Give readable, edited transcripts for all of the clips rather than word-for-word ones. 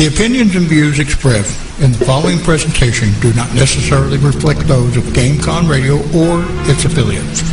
The opinions and views expressed in the following presentation do not necessarily reflect those of GameCon Radio or its affiliates.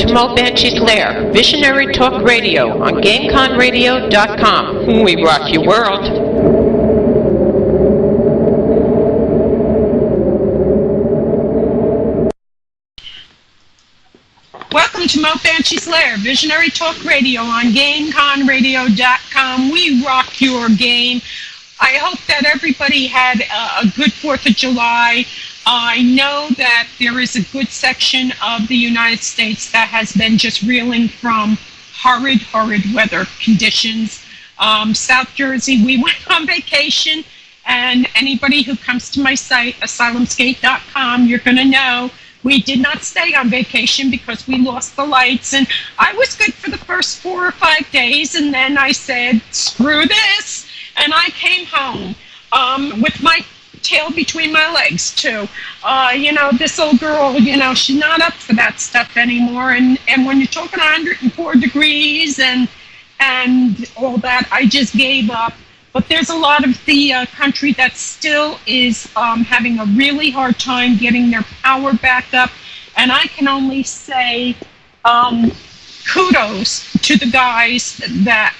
Moebanshees Lair, Visionary Talk Radio on GameConRadio.com. We rock your world. Welcome to Moebanshees Lair, Visionary Talk Radio on GameConRadio.com. We rock your game. I hope that everybody had a good 4th of July. I know that there is a good section of the United States that has been just reeling from horrid weather conditions. South Jersey, we went on vacation, and anybody who comes to my site, asylumskate.com, you're going to know we did not stay on vacation because we lost the lights, and I was good for the first 4 or 5 days, and then I said, screw this, and I came home with my tail between my legs too. This old girl, she's not up for that stuff anymore. And when you're talking 104 degrees and all that, I just gave up. But there's a lot of the country that still is having a really hard time getting their power back up. And I can only say kudos to the guys that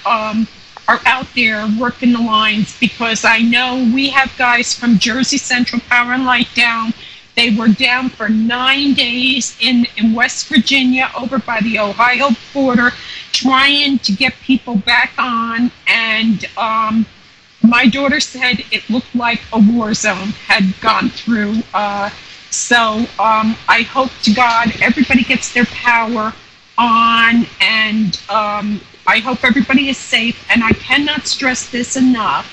are out there working the lines, because I know we have guys from Jersey Central Power and Light down. They were down for 9 days in West Virginia over by the Ohio border trying to get people back on, and my daughter said it looked like a war zone had gone through. So I hope to God everybody gets their power on, and I hope everybody is safe, and I cannot stress this enough.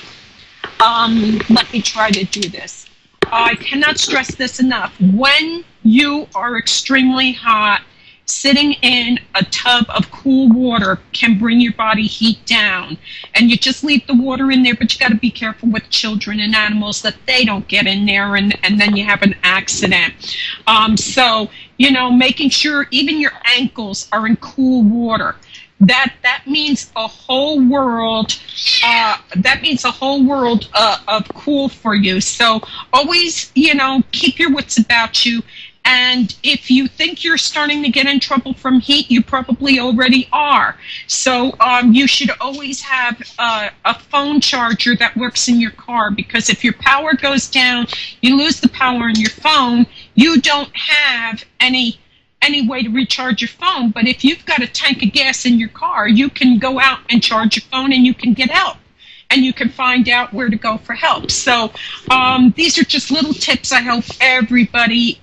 Let me try to do this. I cannot stress this enough. When you are extremely hot, sitting in a tub of cool water can bring your body heat down. And you just leave the water in there, but you got to be careful with children and animals that they don't get in there, and then you have an accident. So, making sure even your ankles are in cool water. That means a whole world. That means a whole world of cool for you. So always, keep your wits about you. And if you think you're starting to get in trouble from heat, you probably already are. So you should always have a phone charger that works in your car, because if your power goes down, you lose the power in your phone. You don't have any way to recharge your phone. But if you've got a tank of gas in your car, you can go out and charge your phone, and you can get help, and you can find out where to go for help. So these are just little tips I hope everybody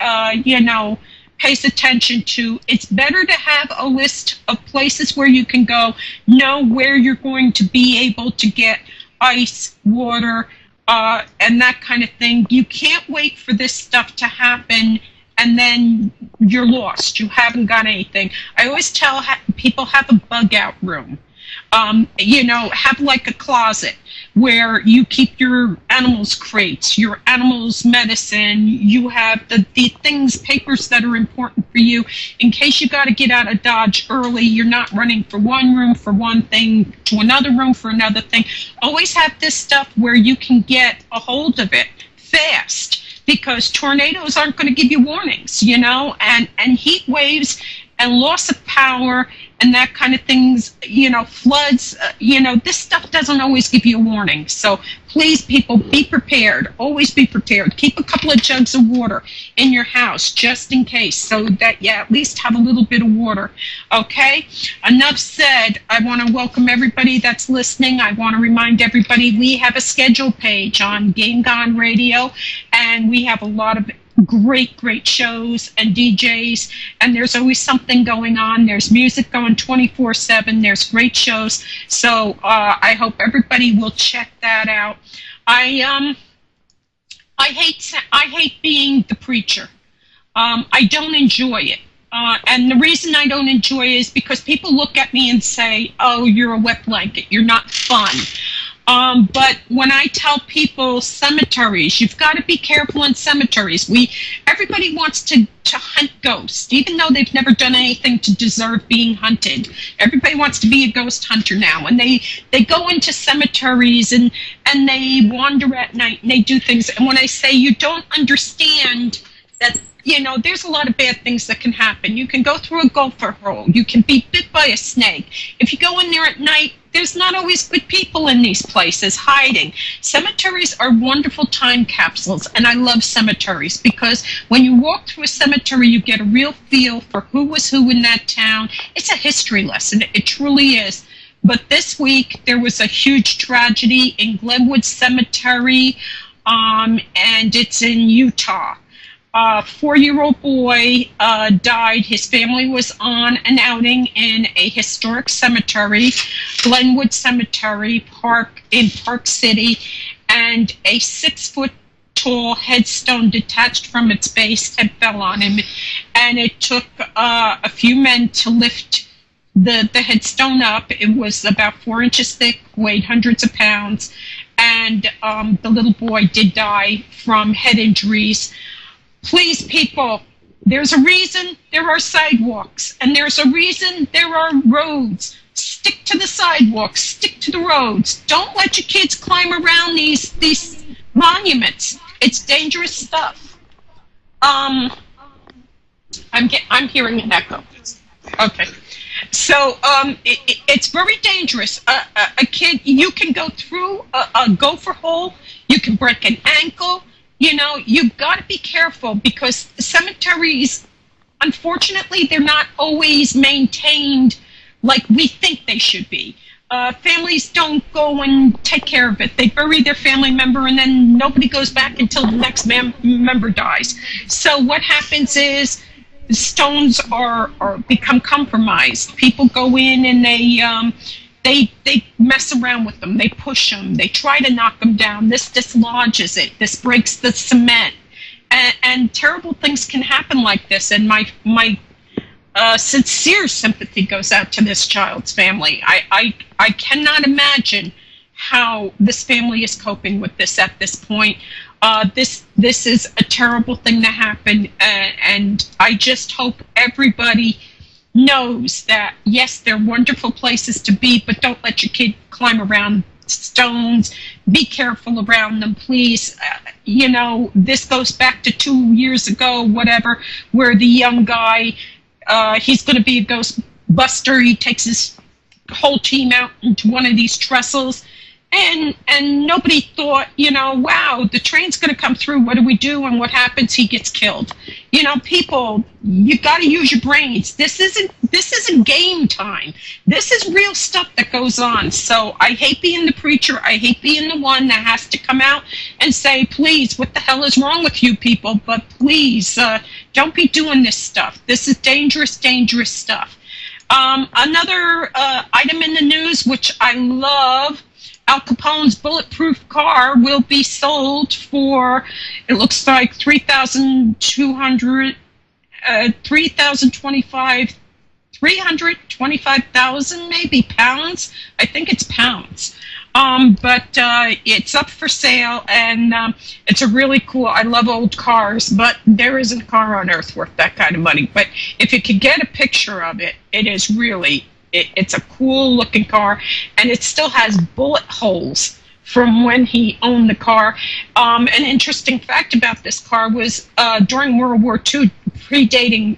pays attention to. It's better to have a list of places where you can go, know where you're going to be able to get ice, water, and that kind of thing. You can't wait for this stuff to happen and then you're lost. You haven't got anything. I always tell people, have a bug out room. Have like a closet where you keep your animals' crates, your animals' medicine. You have the things, papers that are important for you in case you got to get out of Dodge early. You're not running from one room for one thing to another room for another thing. Always have this stuff where you can get a hold of it fast, because tornadoes aren't going to give you warnings, and heat waves and loss of power and that kind of things, floods, this stuff doesn't always give you a warning. So please, people, be prepared. Always be prepared. Keep a couple of jugs of water in your house just in case, so that you at least have a little bit of water. Okay? Enough said. I want to welcome everybody that's listening. I want to remind everybody we have a schedule page on Game Gone Radio, and we have a lot of great shows and DJs, and there's always something going on. There's music going 24/7. There's great shows. So I hope everybody will check that out. I hate being the preacher. I don't enjoy it. And the reason I don't enjoy it is because people look at me and say, oh, you're a wet blanket. You're not fun. But when I tell people cemeteries, you've got to be careful in cemeteries. Everybody wants to hunt ghosts, even though they've never done anything to deserve being hunted. Everybody wants to be a ghost hunter now, and they go into cemeteries and they wander at night and they do things. And when I say you don't understand that, there's a lot of bad things that can happen. You can go through a gopher hole. You can be bit by a snake. If you go in there at night, there's not always good people in these places hiding. Cemeteries are wonderful time capsules, and I love cemeteries because when you walk through a cemetery, you get a real feel for who was who in that town. It's a history lesson. It truly is. But this week, there was a huge tragedy in Glenwood Cemetery, and it's in Utah. A 4-year-old boy died. His family was on an outing in a historic cemetery, Glenwood Cemetery in Park City, and a 6-foot-tall headstone detached from its base and fell on him. And it took a few men to lift the headstone up. It was about 4 inches thick, weighed hundreds of pounds, and the little boy did die from head injuries. Please, people, there's a reason there are sidewalks, and there's a reason there are roads. Stick to the sidewalks, stick to the roads. Don't let your kids climb around these monuments. It's dangerous stuff. I'm hearing an echo. Okay. So it's very dangerous. A kid, you can go through a gopher hole, you can break an ankle. You've got to be careful because cemeteries, unfortunately, they're not always maintained like we think they should be. Families don't go and take care of it. They bury their family member and then nobody goes back until the next member dies. So what happens is the stones become compromised. People go in and they mess around with them. They push them. They try to knock them down. This dislodges it. This breaks the cement. And terrible things can happen like this. And my sincere sympathy goes out to this child's family. I cannot imagine how this family is coping with this at this point. This is a terrible thing to happen. And I just hope everybody knows that, yes, they're wonderful places to be, but don't let your kid climb around stones. Be careful around them, please. This goes back to 2 years ago, whatever, where the young guy, he's going to be a ghost buster. He takes his whole team out into one of these trestles, and nobody thought, wow, the train's going to come through. What do we do? And what happens? He gets killed. People, you got to use your brains. This isn't game time. This is real stuff that goes on. So I hate being the preacher. I hate being the one that has to come out and say, please, what the hell is wrong with you people? But please, don't be doing this stuff. This is dangerous, dangerous stuff. Another item in the news, which I love, Al Capone's bulletproof car will be sold for, it looks like $325,000 maybe pounds. I think it's pounds. But it's up for sale, and it's a really cool, I love old cars, but there isn't a car on earth worth that kind of money. But if you could get a picture of it, it is really, it's a cool looking car, and it still has bullet holes from when he owned the car. An interesting fact about this car was during World War II, predating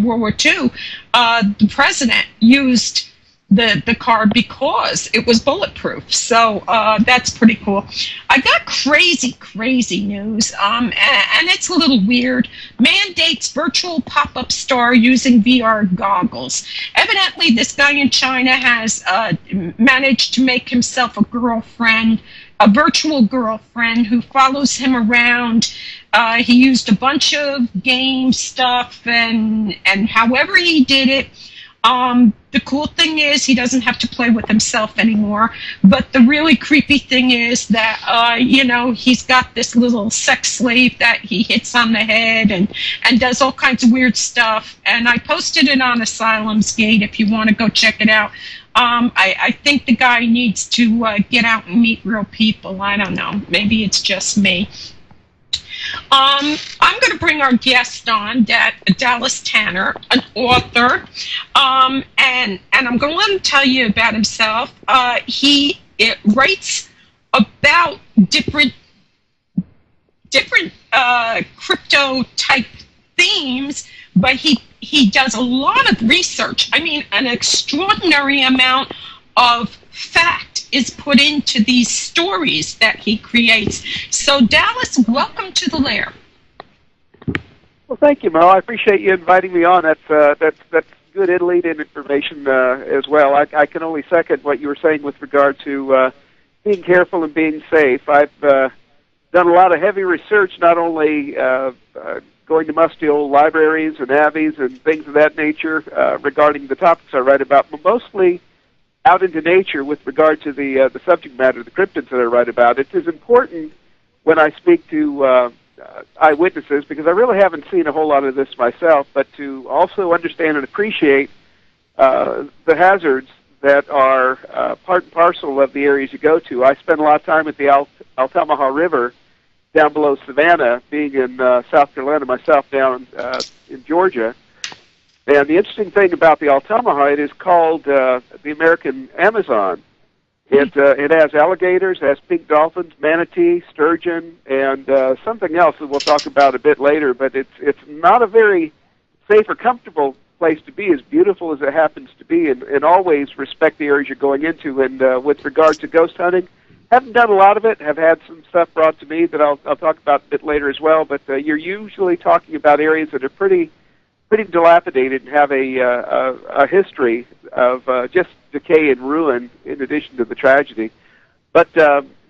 World War II, the president used the car because it was bulletproof. So that's pretty cool. I got crazy news, and it's a little weird. Mandates virtual pop-up store using VR goggles. Evidently, this guy in China has managed to make himself a girlfriend, a virtual girlfriend who follows him around. He used a bunch of game stuff, and however he did it, the cool thing is he doesn't have to play with himself anymore. But the really creepy thing is that, he's got this little sex slave that he hits on the head and does all kinds of weird stuff. And I posted it on Asylum's Gate if you want to go check it out. I think the guy needs to get out and meet real people. I don't know. Maybe it's just me. I'm going to bring our guest on, Dallas Tanner, an author, and I'm going to let him tell you about himself. He writes about different crypto type themes, but he does a lot of research. I mean, an extraordinary amount of fact is put into these stories that he creates. So, Dallas, welcome to the Lair. Well, thank you, Mo. I appreciate you inviting me on. That's good lead-in information as well. I can only second what you were saying with regard to being careful and being safe. I've done a lot of heavy research, not only going to musty old libraries and abbeys and things of that nature regarding the topics I write about, but mostly out into nature with regard to the subject matter, the cryptids that I write about. It is important when I speak to eyewitnesses, because I really haven't seen a whole lot of this myself, but to also understand and appreciate the hazards that are part and parcel of the areas you go to. I spend a lot of time at the Altamaha River down below Savannah, being in South Carolina, myself down in Georgia. And the interesting thing about the Altamaha, it is called the American Amazon. It has alligators, it has pink dolphins, manatee, sturgeon, and something else that we'll talk about a bit later. But it's not a very safe or comfortable place to be, as beautiful as it happens to be, and always respect the areas you're going into. And with regard to ghost hunting, haven't done a lot of it. Have had some stuff brought to me that I'll talk about a bit later as well. But you're usually talking about areas that are pretty dilapidated and have a history of just decay and ruin in addition to the tragedy. But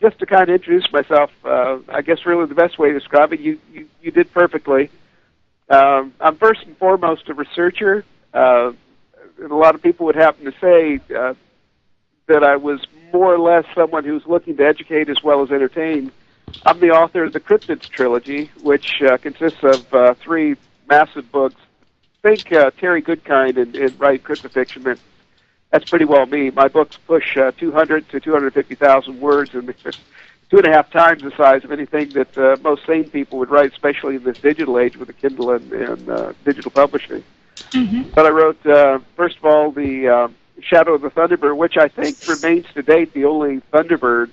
just to kind of introduce myself, I guess really the best way to describe it, you did perfectly. I'm first and foremost a researcher, and a lot of people would happen to say that I was more or less someone who's looking to educate as well as entertain. I'm the author of the Cryptids trilogy, which consists of 3 massive books. Think Terry Goodkind and write cryptofiction. That's pretty well me. My books push 200 to 250,000 words, and 2.5 times the size of anything that most sane people would write, especially in this digital age with a Kindle and digital publishing. Mm-hmm. But I wrote, first of all, the Shadow of the Thunderbird, which I think remains to date the only Thunderbird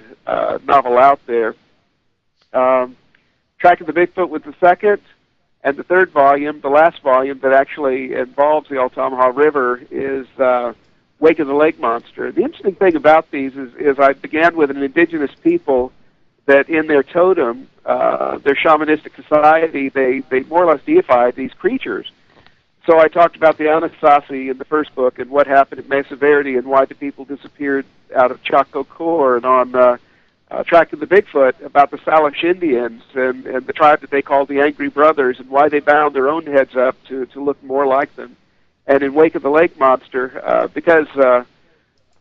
novel out there. Tracking the Bigfoot was the second. And the third volume, the last volume that actually involves the Altamaha River, is Wake of the Lake Monster. The interesting thing about these is I began with an indigenous people that in their totem, their shamanistic society, they more or less deified these creatures. So I talked about the Anasazi in the first book and what happened at Mesa Verde and why the people disappeared out of Chaco Core, and on Tracking the Bigfoot about the Salish Indians and the tribe that they called the Angry Brothers and why they bound their own heads up to look more like them. And in Wake of the Lake Monster, because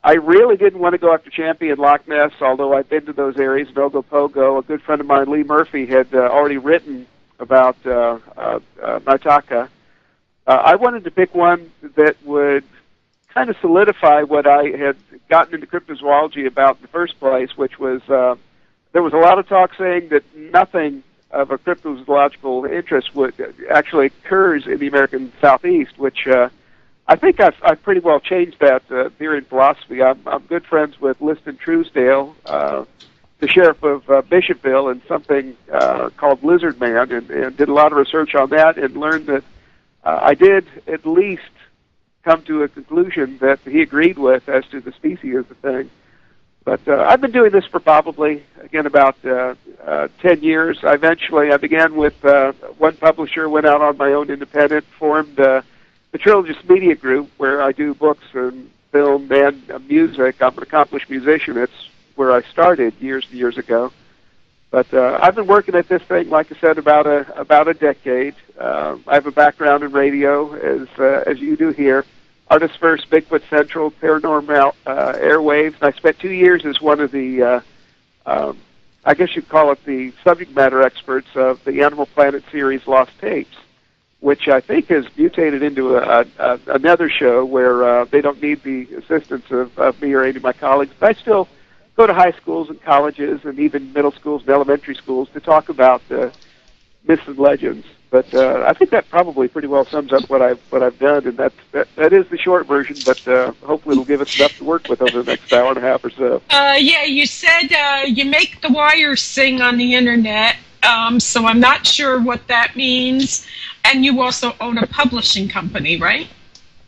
I really didn't want to go after Champion Loch Ness, although I've been to those areas, Ogopogo. A good friend of mine, Lee Murphy, had already written about Nautaka. I wanted to pick one that would kind of solidify what I had gotten into cryptozoology about in the first place, which was there was a lot of talk saying that nothing of a cryptozoological interest would actually occurs in the American Southeast, which I think I've pretty well changed that theory and philosophy. I'm good friends with Liston Truesdale, the sheriff of Bishopville, and something called Lizard Man, and did a lot of research on that and learned that I did at least come to a conclusion that he agreed with as to the species of the thing. But I've been doing this for probably, again, about 10 years. I began with one publisher, went out on my own independent, formed the Trilogist Media Group, where I do books and film and music. I'm an accomplished musician. It's where I started years and years ago. But I've been working at this thing, like I said, about a decade. I have a background in radio, as you do here. Artists First, Bigfoot Central, Paranormal Airwaves. And I spent 2 years as one of the, I guess you'd call it the subject matter experts of the Animal Planet series Lost Tapes, which I think has mutated into another show where they don't need the assistance of me or any of my colleagues. But I still go to high schools and colleges and even middle schools and elementary schools to talk about myths and legends. But I think that probably pretty well sums up what I've done, and that is the short version. But hopefully it'll give us enough to work with over the next hour and a half or so. Yeah, you said you make the wires sing on the internet, so I'm not sure what that means. And you also own a publishing company, right?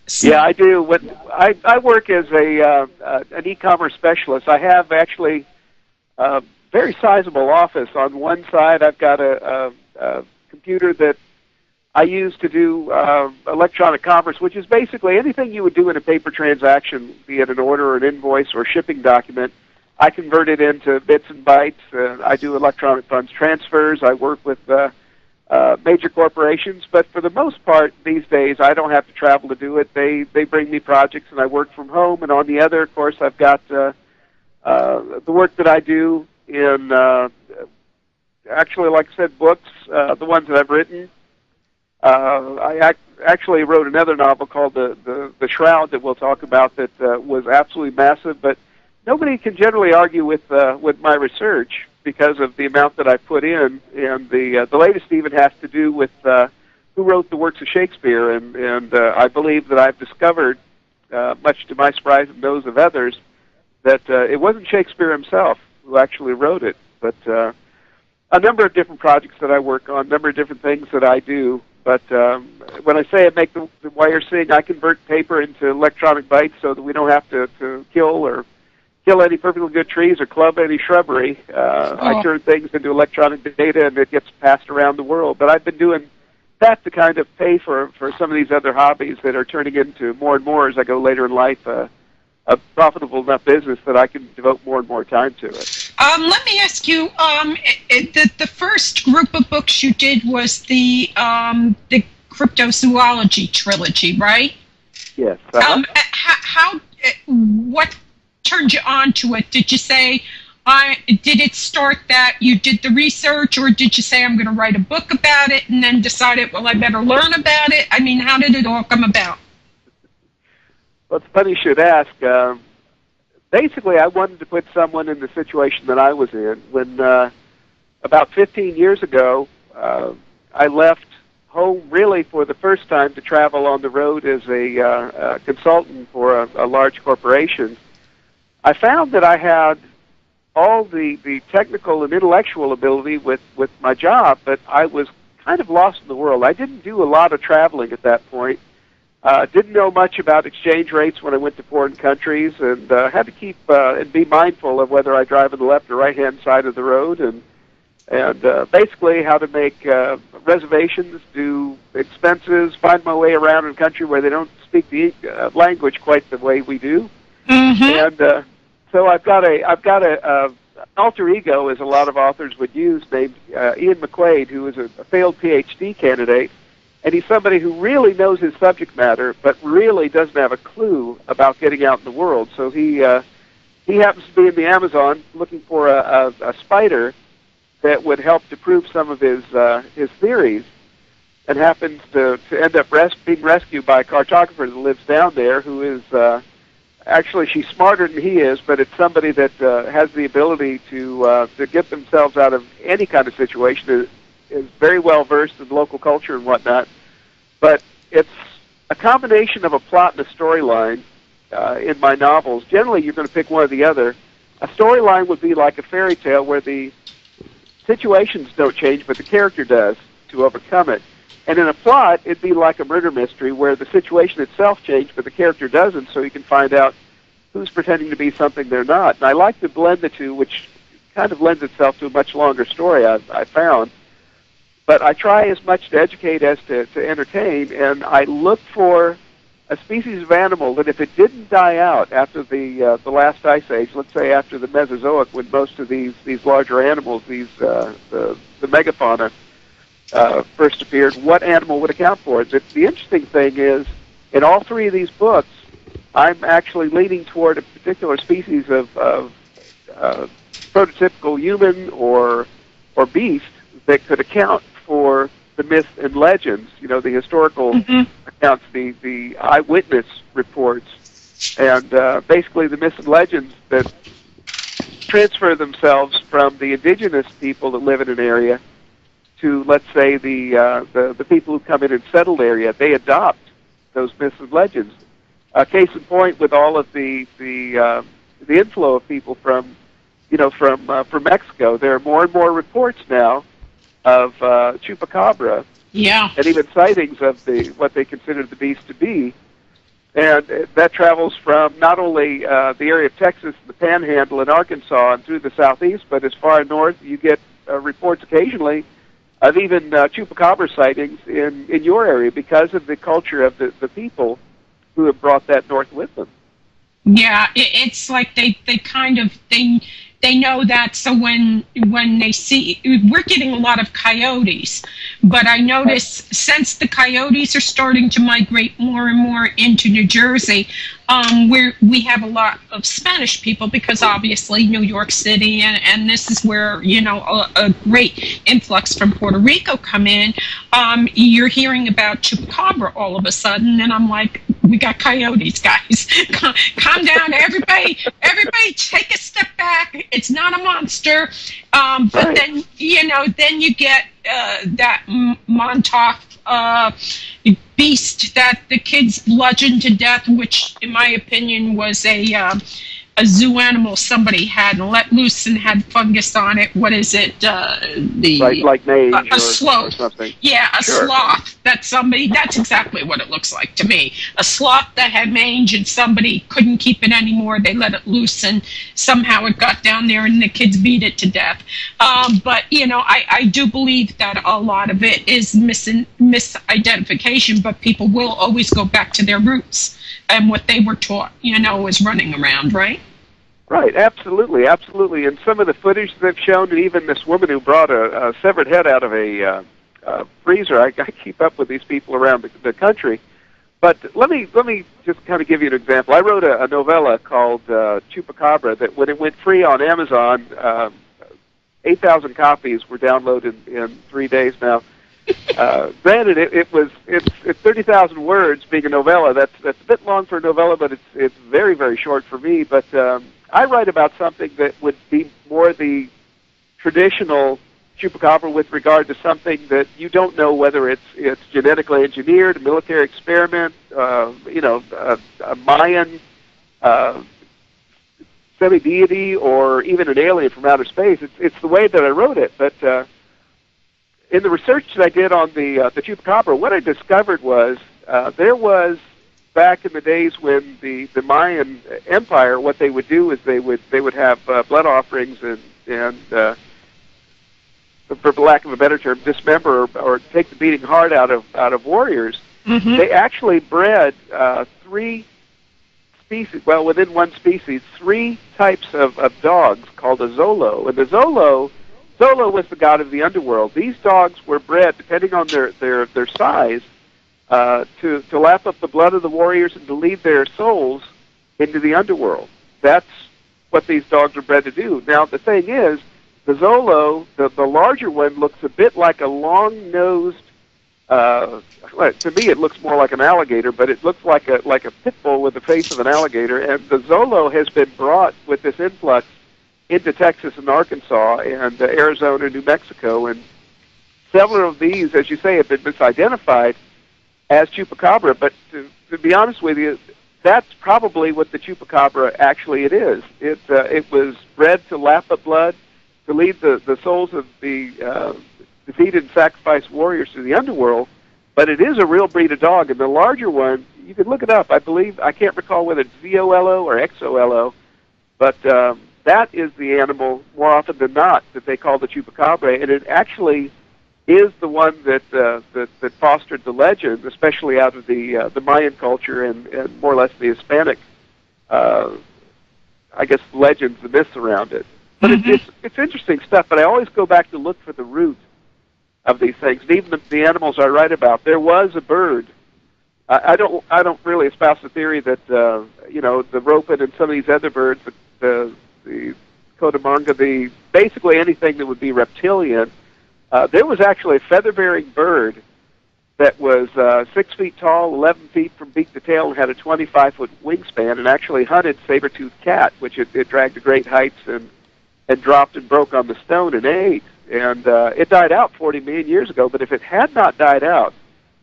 So yeah, I do. I work as an e-commerce specialist. I have actually a very sizable office. On one side, I've got a computer that I use to do electronic commerce, which is basically anything you would do in a paper transaction, be it an order or an invoice or shipping document. I convert it into bits and bytes. I do electronic funds transfers. I work with major corporations, but for the most part these days I don't have to travel to do it. They bring me projects and I work from home. And on the other, of course, I've got the work that I do in actually, like I said, books, the ones that I've written. I actually wrote another novel called The Shroud that we'll talk about that was absolutely massive, but nobody can generally argue with my research because of the amount that I put in. And the latest even has to do with who wrote the works of Shakespeare, and I believe that I've discovered, much to my surprise and those of others, that it wasn't Shakespeare himself who actually wrote it, but a number of different projects that I work on, a number of different things that I do. But when I say I make the wire sing, I convert paper into electronic bytes so that we don't have to kill any perfectly good trees or club any shrubbery. I turn things into electronic data, and it gets passed around the world. But I've been doing that to kind of pay for some of these other hobbies that are turning into more and more as I go later in life a profitable enough business that I can devote more and more time to it. Let me ask you, the first group of books you did was the cryptozoology trilogy, right? Yes. What turned you on to it? Did you say, did it start that you did the research, or did you say, I'm going to write a book about it, and then decided, well, I better learn about it? I mean, how did it all come about? Well, it's funny you should ask. Basically, I wanted to put someone in the situation that I was in. When about 15 years ago, I left home really for the first time to travel on the road as a consultant for a large corporation. I found that I had all the technical and intellectual ability with my job, but I was kind of lost in the world. I didn't do a lot of traveling at that point. Didn't know much about exchange rates when I went to foreign countries, and had to keep and be mindful of whether I drive on the left or right-hand side of the road, and basically how to make reservations, do expenses, find my way around in a country where they don't speak the language quite the way we do. Mm-hmm. And so I've got a alter ego, as a lot of authors would use, named Ian McQuaid, who is a failed PhD candidate. And he's somebody who really knows his subject matter, but really doesn't have a clue about getting out in the world. So he happens to be in the Amazon looking for a spider that would help to prove some of his theories, and happens to end up being rescued by a cartographer that lives down there, who is actually, she's smarter than he is, but it's somebody that has the ability to get themselves out of any kind of situation. Is very well versed in local culture and whatnot, but it's a combination of a plot and a storyline in my novels. Generally, you're going to pick one or the other. A storyline would be like a fairy tale where the situations don't change, but the character does to overcome it. And in a plot, it'd be like a murder mystery where the situation itself changed, but the character doesn't, so you can find out who's pretending to be something they're not. And I like to blend the two, which kind of lends itself to a much longer story, I found. But I try as much to educate as to entertain, and I look for a species of animal that if it didn't die out after the last ice age, let's say after the Mesozoic, when most of these larger animals, the megafauna, first appeared, what animal would account for it? The interesting thing is, in all three of these books, I'm actually leaning toward a particular species of prototypical human or beast that could account for the myths and legends, the historical accounts, the eyewitness reports, and basically the myths and legends that transfer themselves from the indigenous people that live in an area to, let's say, the people who come in and settle the area. They adopt those myths and legends. Case in point, with all of the inflow of people from Mexico, there are more and more reports now of chupacabra, and even sightings of what they consider the beast to be. And that travels from not only the area of Texas, the Panhandle, and Arkansas, and through the southeast, but as far north, you get reports occasionally of even chupacabra sightings in your area because of the culture of the people who have brought that north with them. Yeah, it's like they kind of they know that, so when they see, we're getting a lot of coyotes, but I notice since the coyotes are starting to migrate more and more into New Jersey, we have a lot of Spanish people because obviously New York City and this is where a great influx from Puerto Rico come in. You're hearing about chupacabra all of a sudden, and I'm like, we got coyotes, guys. Calm down, everybody take a step back. It's not a monster. But then you get that Montauk beast that the kids bludgeoned to death, which in my opinion was a zoo animal somebody had let loose and had fungus on it. What is it? Like mange a sloth. Or something. Yeah, a sloth. That's exactly what it looks like to me. A sloth that had mange and somebody couldn't keep it anymore. They let it loose and somehow it got down there and the kids beat it to death. But I do believe that a lot of it is misidentification, but people will always go back to their roots and what they were taught, is running around, right? Right, absolutely. And some of the footage they've shown, and even this woman who brought a severed head out of a freezer, I keep up with these people around the country. But let me just kind of give you an example. I wrote a novella called Chupacabra that when it went free on Amazon, 8,000 copies were downloaded in 3 days now. Granted, it's 30,000 words being a novella. That's a bit long for a novella, but it's very, very short for me. But I write about something that would be more the traditional chupacabra with regard to something that you don't know whether it's genetically engineered, a military experiment, a Mayan semi-deity, or even an alien from outer space. It's the way that I wrote it, but. In the research that I did on the chupacabra, what I discovered was there was, back in the days when the Mayan Empire, what they would do is they would have blood offerings and for lack of a better term, dismember or take the beating heart out of warriors. Mm-hmm. They actually bred three species. Well, within one species, three types of dogs called a Zolo, and the Zolo was the god of the underworld. These dogs were bred, depending on their size, to lap up the blood of the warriors and to lead their souls into the underworld. That's what these dogs are bred to do. Now, the thing is, the Zolo, the larger one, looks a bit like a long-nosed, to me it looks more like an alligator, but it looks like a pit bull with the face of an alligator. And the Zolo has been brought with this influx into Texas and Arkansas and Arizona, New Mexico, and several of these, as you say, have been misidentified as chupacabra. But to be honest with you, that's probably what the chupacabra actually it is. It was bred to lap up blood, to lead the souls of the defeated and sacrificed warriors to the underworld. But it is a real breed of dog, and the larger one, you can look it up. I believe, I can't recall whether it's ZOLO or XOLO, but that is the animal, more often than not, that they call the chupacabra, and it actually is the one that that fostered the legend, especially out of the Mayan culture and more or less the Hispanic, I guess, legends, the myths around it. But it's interesting stuff. But I always go back to look for the root of these things. And even the animals I write about, there was a bird. I don't really espouse the theory that the ropin and some of these other birds, the Cotamanga, basically anything that would be reptilian. There was actually a feather-bearing bird that was 6 feet tall, 11 feet from beak to tail, and had a 25-foot wingspan, and actually hunted saber-toothed cat, which it dragged to great heights and dropped and broke on the stone and ate. And it died out 40 million years ago, but if it had not died out,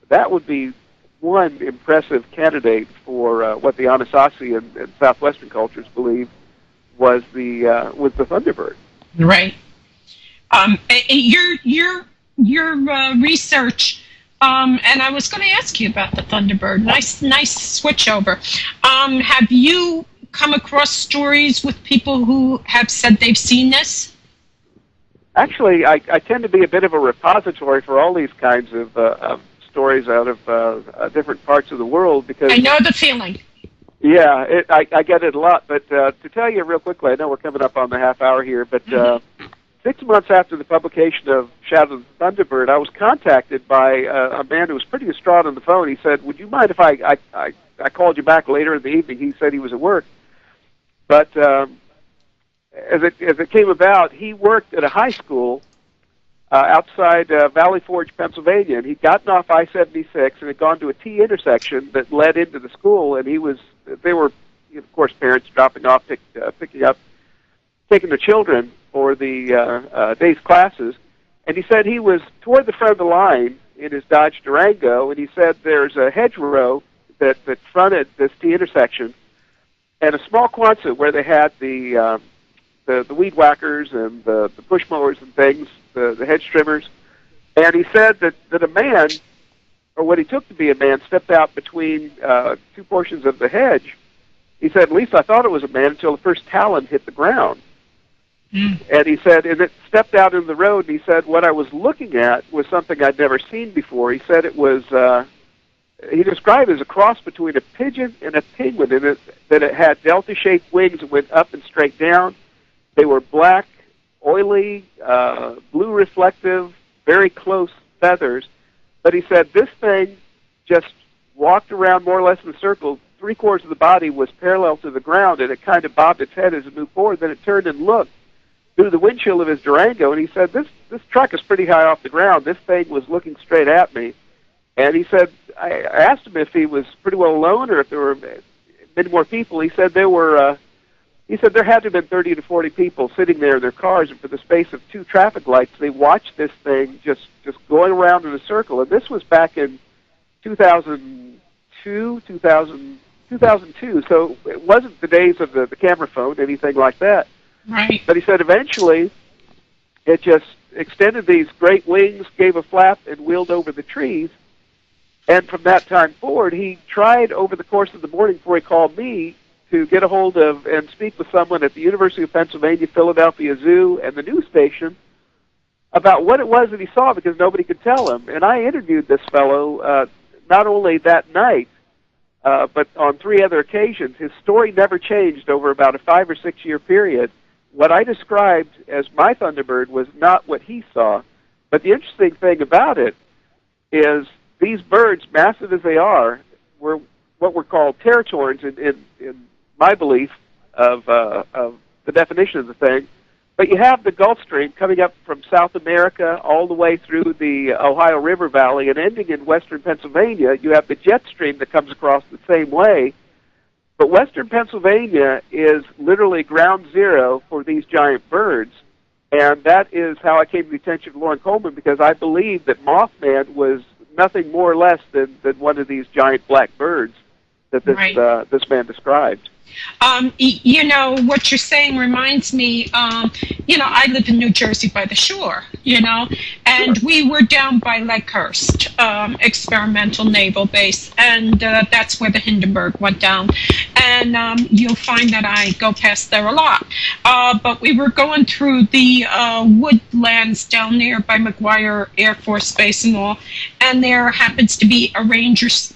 that would be one impressive candidate for what the Anasazi and southwestern cultures believe was the thunderbird. Right. Your research, and I was going to ask you about the thunderbird. Nice switch over. Have you come across stories with people who have said they've seen this? Actually, I tend to be a bit of a repository for all these kinds of stories out of different parts of the world, because I know the feeling. Yeah, I get it a lot. But to tell you real quickly, I know we're coming up on the half hour here, but 6 months after the publication of Shadow of the Thunderbird, I was contacted by a man who was pretty distraught on the phone. He said, "Would you mind if I called you back later in the evening?" He said he was at work. But as it came about, he worked at a high school outside Valley Forge, Pennsylvania, and he'd gotten off I-76 and had gone to a T intersection that led into the school, and they were, of course, parents dropping off, picking up, taking the children for the day's classes, and he said he was toward the front of the line in his Dodge Durango, and he said there's a hedgerow that fronted this T intersection, and a small Quonset where they had the weed whackers and the push mowers and things, the hedge trimmers, and he said that a man, or what he took to be a man, stepped out between two portions of the hedge. He said, "At least I thought it was a man until the first talon hit the ground." And he said, and it stepped out in the road, and he said, what I was looking at was something I'd never seen before. He said it was, he described it as a cross between a pigeon and a penguin, and that it had delta-shaped wings that went up and straight down. They were black, oily, blue reflective, very close feathers. But he said this thing just walked around more or less in a circle. 3/4 of the body was parallel to the ground, and it kind of bobbed its head as it moved forward. Then it turned and looked through the windshield of his Durango, and he said, this truck is pretty high off the ground. This thing was looking straight at me. And he said, I asked him if he was pretty well alone or if there were many more people. He said there had to have been 30 to 40 people sitting there in their cars, and for the space of 2 traffic lights, they watched this thing just going around in a circle. And this was back in 2002, so it wasn't the days of the camera phone, anything like that. Right. But he said eventually it just extended these great wings, gave a flap, and wheeled over the trees. And from that time forward, he tried over the course of the morning before he called me to get a hold of and speak with someone at the University of Pennsylvania, Philadelphia Zoo, and the news station about what it was that he saw, because nobody could tell him. And I interviewed this fellow not only that night, but on 3 other occasions. His story never changed over about a 5 or 6 year period. What I described as my Thunderbird was not what he saw. But the interesting thing about it is these birds, massive as they are, were what were called territorns in my belief of the definition of the thing. But you have the Gulf Stream coming up from South America all the way through the Ohio River Valley and ending in western Pennsylvania. You have the jet stream that comes across the same way. But western Pennsylvania is literally ground zero for these giant birds. And that is how I came to the attention of Lauren Coleman, because I believe that Mothman was nothing more or less than one of these giant black birds that this man described. You know, what you're saying reminds me, you know, I live in New Jersey by the shore, you know, and we were down by Lakehurst, experimental naval base, and that's where the Hindenburg went down. And you'll find that I go past there a lot. But we were going through the woodlands down there by McGuire Air Force Base and all, and there happens to be a ranger's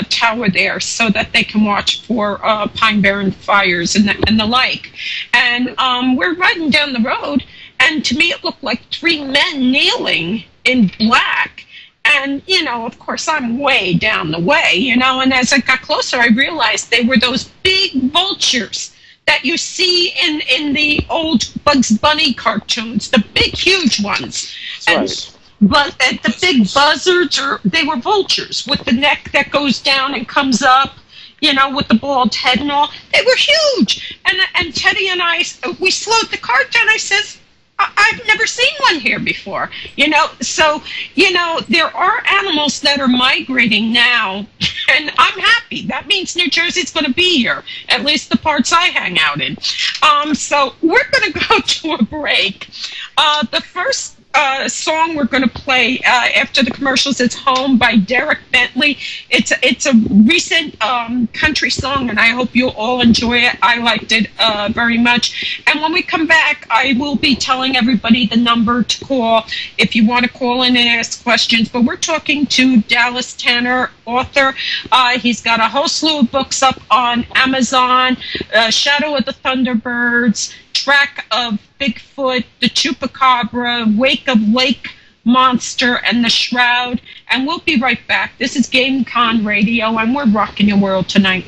tower there so that they can watch for Pine Barren fires and the like. And we're riding down the road, and to me it looked like three men kneeling in black. And, you know, of course, I'm way down the way, you know, and as I got closer, I realized they were those big vultures that you see in the old Bugs Bunny cartoons, the big, huge ones. Right. But the big buzzards, they were vultures with the neck that goes down and comes up, you know, with the bald head and all. They were huge. And Teddy and I, we slowed the car down. I says, I've never seen one here before, you know. So, you know, there are animals that are migrating now, and I'm happy. That means New Jersey's going to be here, at least the parts I hang out in. So we're going to go to a break. The first song we're going to play after the commercials is Home by Derek Bentley. It's a recent country song, and I hope you'll all enjoy it. I liked it very much. And when we come back, I will be telling everybody the number to call if you want to call in and ask questions. But we're talking to Dallas Tanner, author. He's got a whole slew of books up on Amazon, Shadow of the Thunderbirds, Track of Bigfoot, The Chupacabra, Wake of Lake Monster, and The Shroud. And we'll be right back. This is Game Con Radio, and we're rocking your world tonight.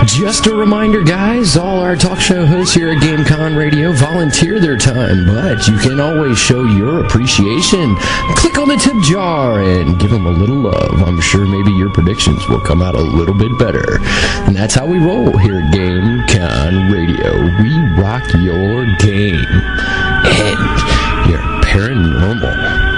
Just a reminder, guys, all our talk show hosts here at GameCon Radio volunteer their time, but you can always show your appreciation. Click on the tip jar and give them a little love. I'm sure maybe your predictions will come out a little bit better. And that's how we roll here at GameCon Radio. We rock your game and your paranormal.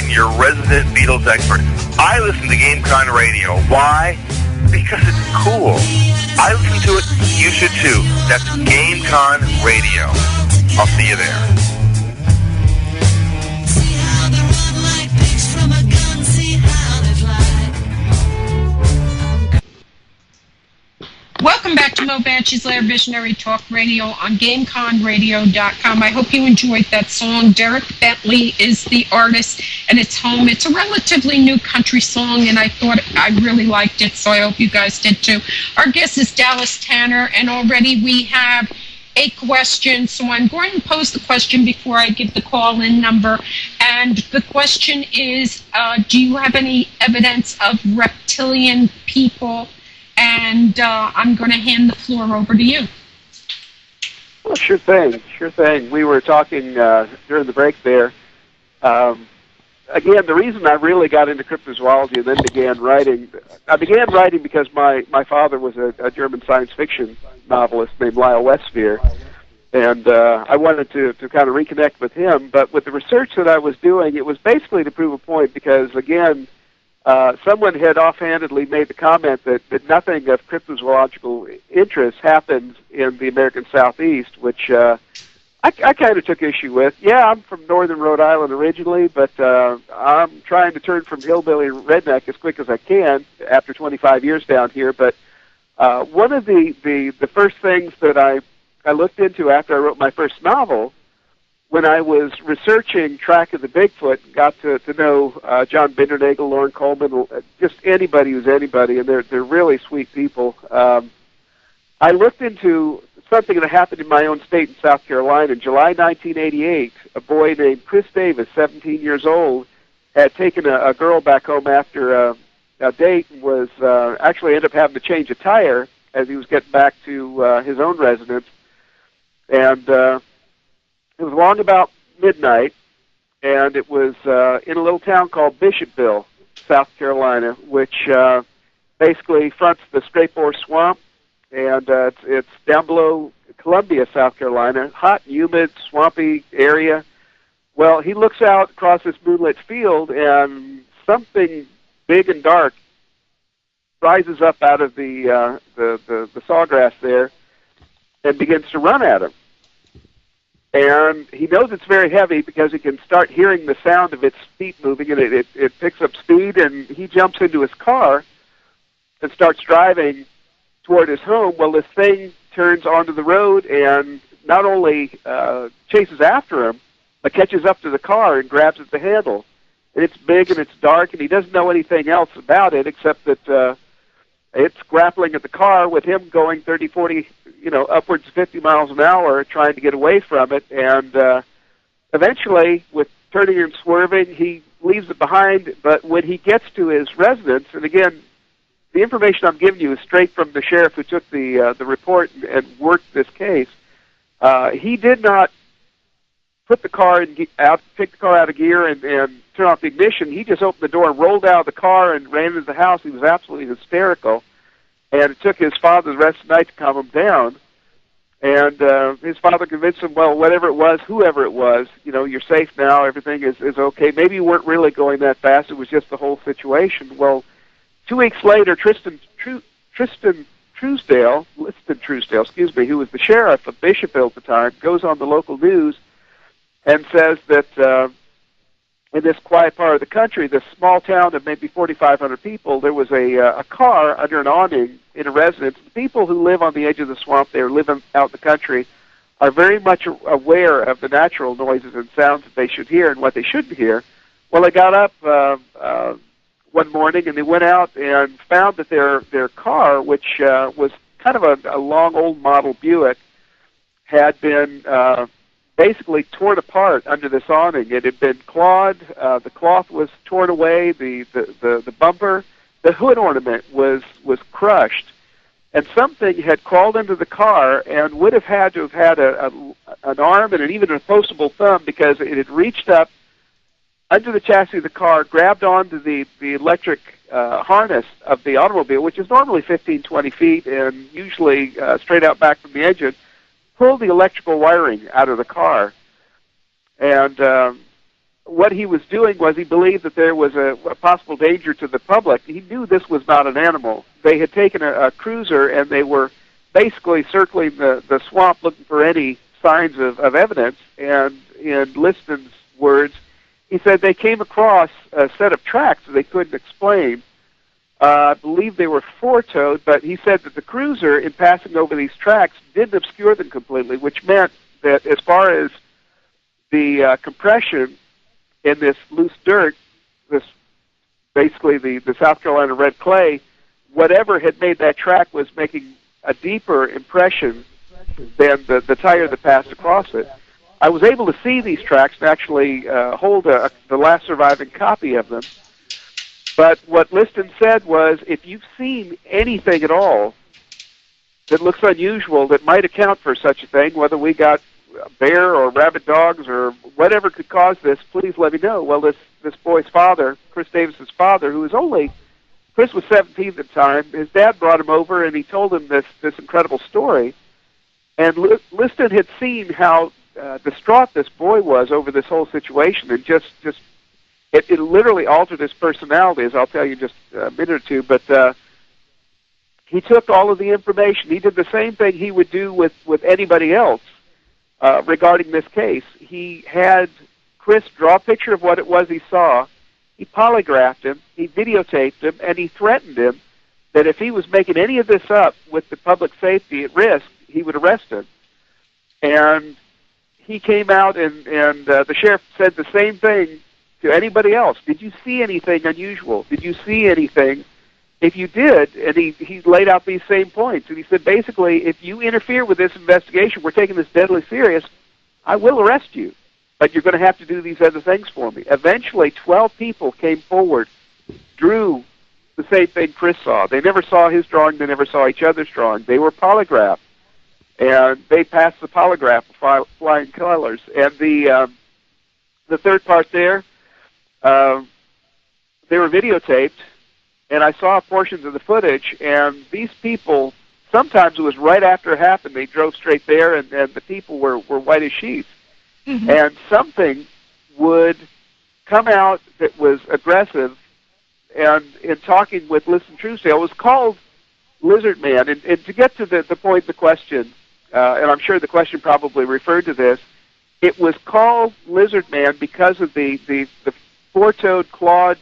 Your resident Beatles expert. I listen to GameCon Radio. Why? Because it's cool. I listen to it. You should too. That's GameCon Radio. I'll see you there. Welcome back to Moebanshees, Lair Visionary Talk Radio on GameConRadio.com. I hope you enjoyed that song. Derek Bentley is the artist, and it's Home. It's a relatively new country song, and I thought I really liked it, so I hope you guys did too. Our guest is Dallas Tanner, and already we have a question, so I'm going to pose the question before I give the call-in number. And the question is, do you have any evidence of reptilian people? And I'm going to hand the floor over to you. Well, sure thing, sure thing. We were talking during the break there. Again, the reason I really got into cryptozoology and then began writing, I began writing because my father was a German science fiction novelist named Lyle Westphaler, and I wanted to kind of reconnect with him. But with the research that I was doing, it was basically to prove a point because, again, someone had offhandedly made the comment that nothing of cryptozoological interest happens in the American Southeast, which I kind of took issue with. Yeah, I'm from northern Rhode Island originally, but I'm trying to turn from hillbilly redneck as quick as I can after 25 years down here. But one of the first things that I looked into after I wrote my first novel, when I was researching Track of the Bigfoot, got to know John Bindernagel, Lauren Coleman, just anybody who's anybody, and they're really sweet people. I looked into something that happened in my own state in South Carolina. In July 1988, a boy named Chris Davis, 17 years old, had taken a girl back home after a date and was actually ended up having to change a tire as he was getting back to his own residence. And it was along about midnight, and it was in a little town called Bishopville, South Carolina, which basically fronts the Scrape-Ore Swamp, and it's down below Columbia, South Carolina, hot, humid, swampy area. Well, he looks out across this moonlit field, and something big and dark rises up out of the sawgrass there and begins to run at him. And he knows it's very heavy because he can start hearing the sound of its feet moving, and it picks up speed, and he jumps into his car and starts driving toward his home. Well, this thing turns onto the road and not only chases after him, but catches up to the car and grabs at the handle. And it's big and it's dark, and he doesn't know anything else about it except that it's grappling at the car with him going 30, 40, upwards of 50 miles an hour, trying to get away from it. And eventually, with turning and swerving, he leaves it behind. But when he gets to his residence, and again, the information I'm giving you is straight from the sheriff who took the report and worked this case. He did not put the car take the car out of gear and turn off the ignition. He just opened the door, rolled out of the car, and ran into the house. He was absolutely hysterical, and it took his father the rest of the night to calm him down. And his father convinced him, well, whatever it was, whoever it was, you're safe now. Everything is okay. Maybe you weren't really going that fast. It was just the whole situation. Well, 2 weeks later, Liston Truesdale, who was the sheriff of Bishopville at the time, goes on the local news and says that in this quiet part of the country, this small town of maybe 4,500 people, there was a car under an awning in a residence. The people who live on the edge of the swamp, they're living out in the country, are very much aware of the natural noises and sounds that they should hear and what they shouldn't hear. Well, they got up one morning and they went out and found that their car, which was kind of a long old model Buick, had been basically torn apart under this awning. It had been clawed. The cloth was torn away. The bumper, the hood ornament was crushed, and something had crawled into the car and would have had to have had an arm and even an opposable thumb, because it had reached up under the chassis of the car, grabbed onto the electric harness of the automobile, which is normally 15, 20 feet and usually straight out back from the engine, pulled the electrical wiring out of the car. And what he was doing was he believed that there was a possible danger to the public. He knew this was not an animal. They had taken a cruiser, and they were basically circling the swamp looking for any signs of evidence. And in Liston's words, he said they came across a set of tracks that they couldn't explain. I believe they were four-toed, but he said that the cruiser, in passing over these tracks, didn't obscure them completely, which meant that as far as the compression in this loose dirt, basically the South Carolina red clay, whatever had made that track was making a deeper impression than the tire that passed across it. I was able to see these tracks and actually hold the last surviving copy of them. But what Liston said was, if you've seen anything at all that looks unusual that might account for such a thing, whether we got a bear or rabid dogs or whatever could cause this, please let me know. Well, this boy's father, Chris Davis's father, Chris was 17 at the time, his dad brought him over and he told him this incredible story. And Liston had seen how distraught this boy was over this whole situation, and it literally altered his personality, as I'll tell you in just a minute or two. But he took all of the information. He did the same thing he would do with anybody else regarding this case. He had Chris draw a picture of what it was he saw. He polygraphed him, he videotaped him, and he threatened him that if he was making any of this up with the public safety at risk, he would arrest him. And he came out, and the sheriff said the same thing to anybody else. Did you see anything unusual? Did you see anything if you did, and he laid out these same points, and he said, basically, if you interfere with this investigation, we're taking this deadly serious, I will arrest you, but you're going to have to do these other things for me. Eventually, 12 people came forward, drew the same thing Chris saw. They never saw his drawing. They never saw each other's drawing. They were polygraphed, and they passed the polygraph with flying colors. And the third part there, they were videotaped, and I saw portions of the footage, and these people, sometimes it was right after it happened, they drove straight there, and the people were white as sheets. Mm-hmm. And something would come out that was aggressive, and in talking with Listen Truesdale, it was called Lizard Man. And to get to the point of the question, and I'm sure the question probably referred to this, it was called Lizard Man because of the four-toed clawed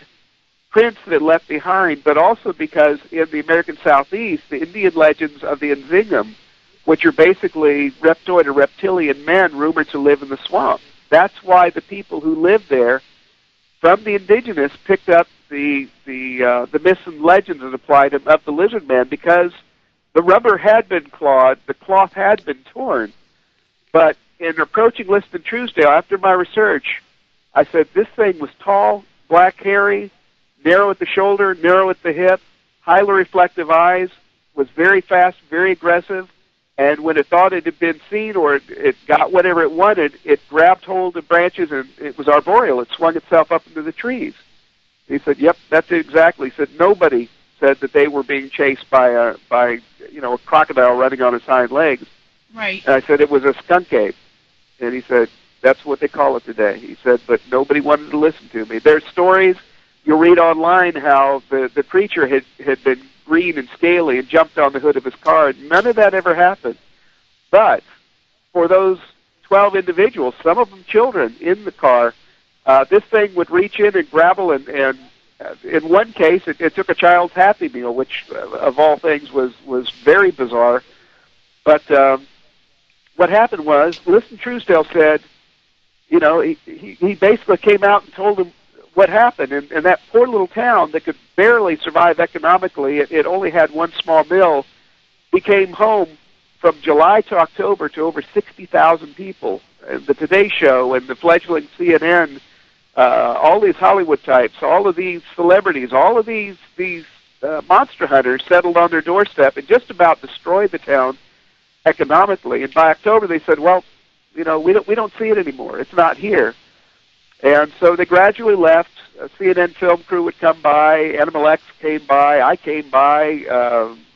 prints that it left behind, but also because in the American Southeast, the Indian legends of the Nzingum, which are basically reptoid or reptilian men rumored to live in the swamp. That's why the people who lived there, from the indigenous, picked up the myths and legends that applied of the lizard man, because the rubber had been clawed, the cloth had been torn. But in approaching Liston Truesdale, after my research, I said this thing was tall, black, hairy, narrow at the shoulder, narrow at the hip, highly reflective eyes, was very fast, very aggressive, and when it thought it had been seen or it got whatever it wanted, it grabbed hold of branches, and it was arboreal. It swung itself up into the trees. He said, yep, that's it exactly. He said nobody said that they were being chased by a crocodile running on its hind legs. Right. And I said it was a skunk ape. And he said, that's what they call it today. He said, but nobody wanted to listen to me. There's stories. You'll read online how the creature had been green and scaly and jumped on the hood of his car. None of that ever happened. But for those 12 individuals, some of them children in the car, this thing would reach in and grapple, and in one case, it took a child's Happy Meal, which, of all things, was very bizarre. But what happened was, Liston Truesdale said, he basically came out and told him what happened, and that poor little town that could barely survive economically, it only had one small mill, became home from July to October to over 60,000 people. And the Today Show and the fledgling CNN, all these Hollywood types, all of these celebrities, all of these monster hunters settled on their doorstep and just about destroyed the town economically. And by October, they said, well, we don't see it anymore. It's not here. And so they gradually left. A CNN film crew would come by. Animal X came by. I came by.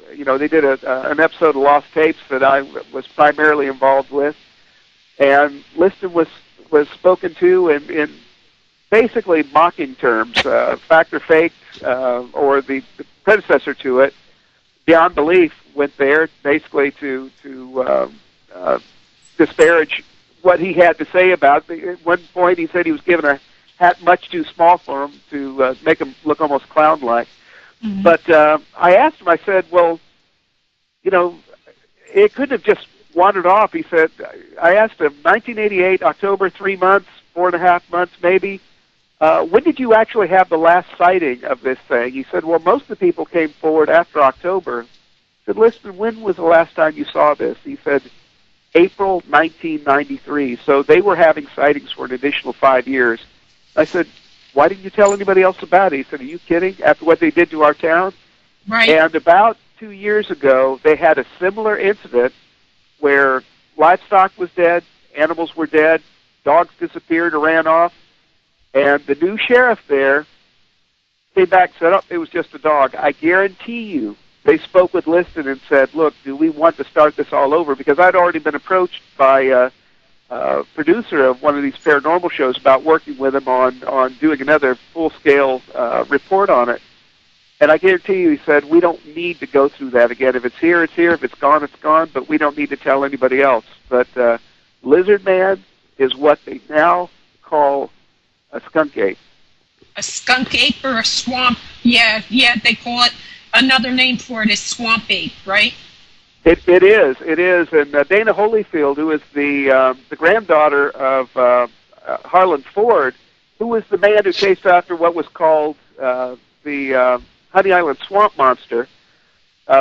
They did an episode of Lost Tapes that I was primarily involved with. And Liston was spoken to in basically mocking terms, fact or fake, or the predecessor to it, Beyond Belief, went there basically to disparage what he had to say about it. At one point, he said he was given a hat much too small for him to make him look almost clown-like. Mm-hmm. But I asked him, I said, well, it couldn't have just wandered off. He said, I asked him, 1988, October, 3 months, 4.5 months maybe. When did you actually have the last sighting of this thing? He said, well, most of the people came forward after October. I said, Liston, when was the last time you saw this? He said, April 1993. So they were having sightings for an additional 5 years. I said, why didn't you tell anybody else about it? He said, are you kidding? After what they did to our town? Right. And about 2 years ago, they had a similar incident where livestock was dead, animals were dead, dogs disappeared or ran off, and the new sheriff there came back and said, oh, it was just a dog. I guarantee you they spoke with Liston and said, look, do we want to start this all over? Because I'd already been approached by a producer of one of these paranormal shows about working with him on doing another full-scale report on it. And I guarantee you, he said, we don't need to go through that again. If it's here, it's here. If it's gone, it's gone. But we don't need to tell anybody else. But Lizard Man is what they now call a skunk ape. A skunk ape or a swamp? Yeah, they call it. Another name for it is swamp ape, right? It is. And Dana Holyfield, who is the granddaughter of Harlan Ford, who was the man who chased after what was called the Honey Island swamp monster.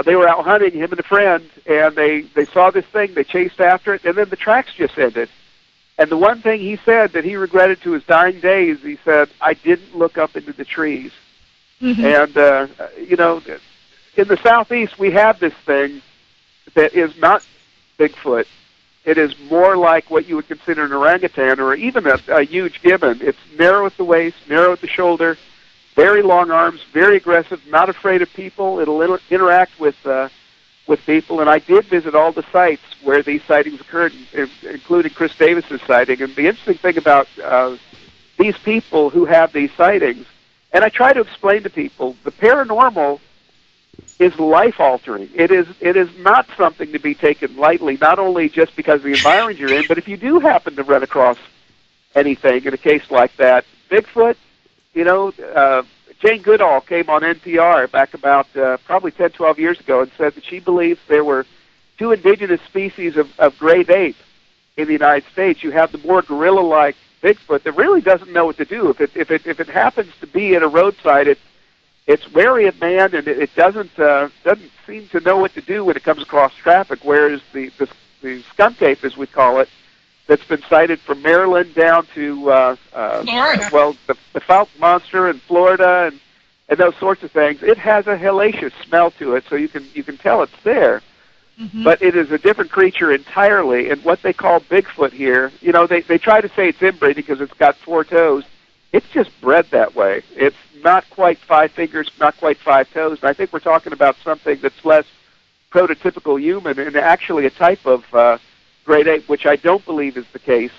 They were out hunting, him and a friend, and they saw this thing. They chased after it, and then the tracks just ended. And the one thing he said that he regretted to his dying days, he said, I didn't look up into the trees. Mm-hmm. And, you know, in the Southeast, we have this thing that is not Bigfoot. It is more like what you would consider an orangutan or even a huge gibbon. It's narrow at the waist, narrow at the shoulder, very long arms, very aggressive, not afraid of people. It'll interact with people. And I did visit all the sites where these sightings occurred, including Chris Davis's sighting. And the interesting thing about these people who have these sightings, and I try to explain to people, the paranormal is life-altering. It is not something to be taken lightly, not only just because of the environment you're in, but if you do happen to run across anything in a case like that. Bigfoot, you know, Jane Goodall came on NPR back about probably 10, 12 years ago and said that she believes there were two indigenous species of great ape in the United States. You have the more gorilla-like Bigfoot that really doesn't know what to do. If it happens to be at a roadside, it's wary of man, and it doesn't seem to know what to do when it comes across traffic. Whereas the skunk ape, as we call it, that's been cited from Maryland down to Florida. Well, the Fouke monster in Florida and those sorts of things. It has a hellacious smell to it, so you can tell it's there. Mm-hmm. But it is a different creature entirely. And what they call Bigfoot here, you know, they try to say it's inbreeding because it's got 4 toes. It's just bred that way. It's not quite 5 fingers, not quite 5 toes. And I think we're talking about something that's less prototypical human and actually a type of great ape, which I don't believe is the case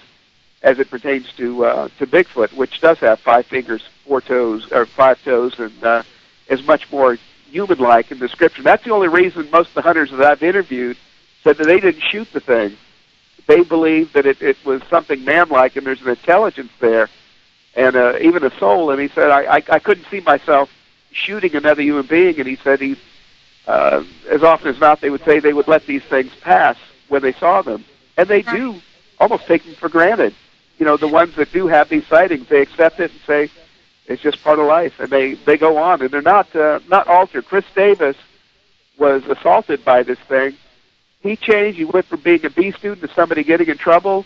as it pertains to Bigfoot, which does have 5 fingers, 4 toes, or 5 toes, and is much more human-like in description. That's the only reason most of the hunters that I've interviewed said that they didn't shoot the thing. They believed that it was something man-like, and there's an intelligence there, and even a soul. And he said, I couldn't see myself shooting another human being. And he said, as often as not, they would say they would let these things pass when they saw them. And they do almost take them for granted. You know, the ones that do have these sightings, they accept it and say, it's just part of life, and they go on, and they're not altered. Chris Davis was assaulted by this thing. He changed. He went from being a B student to somebody getting in trouble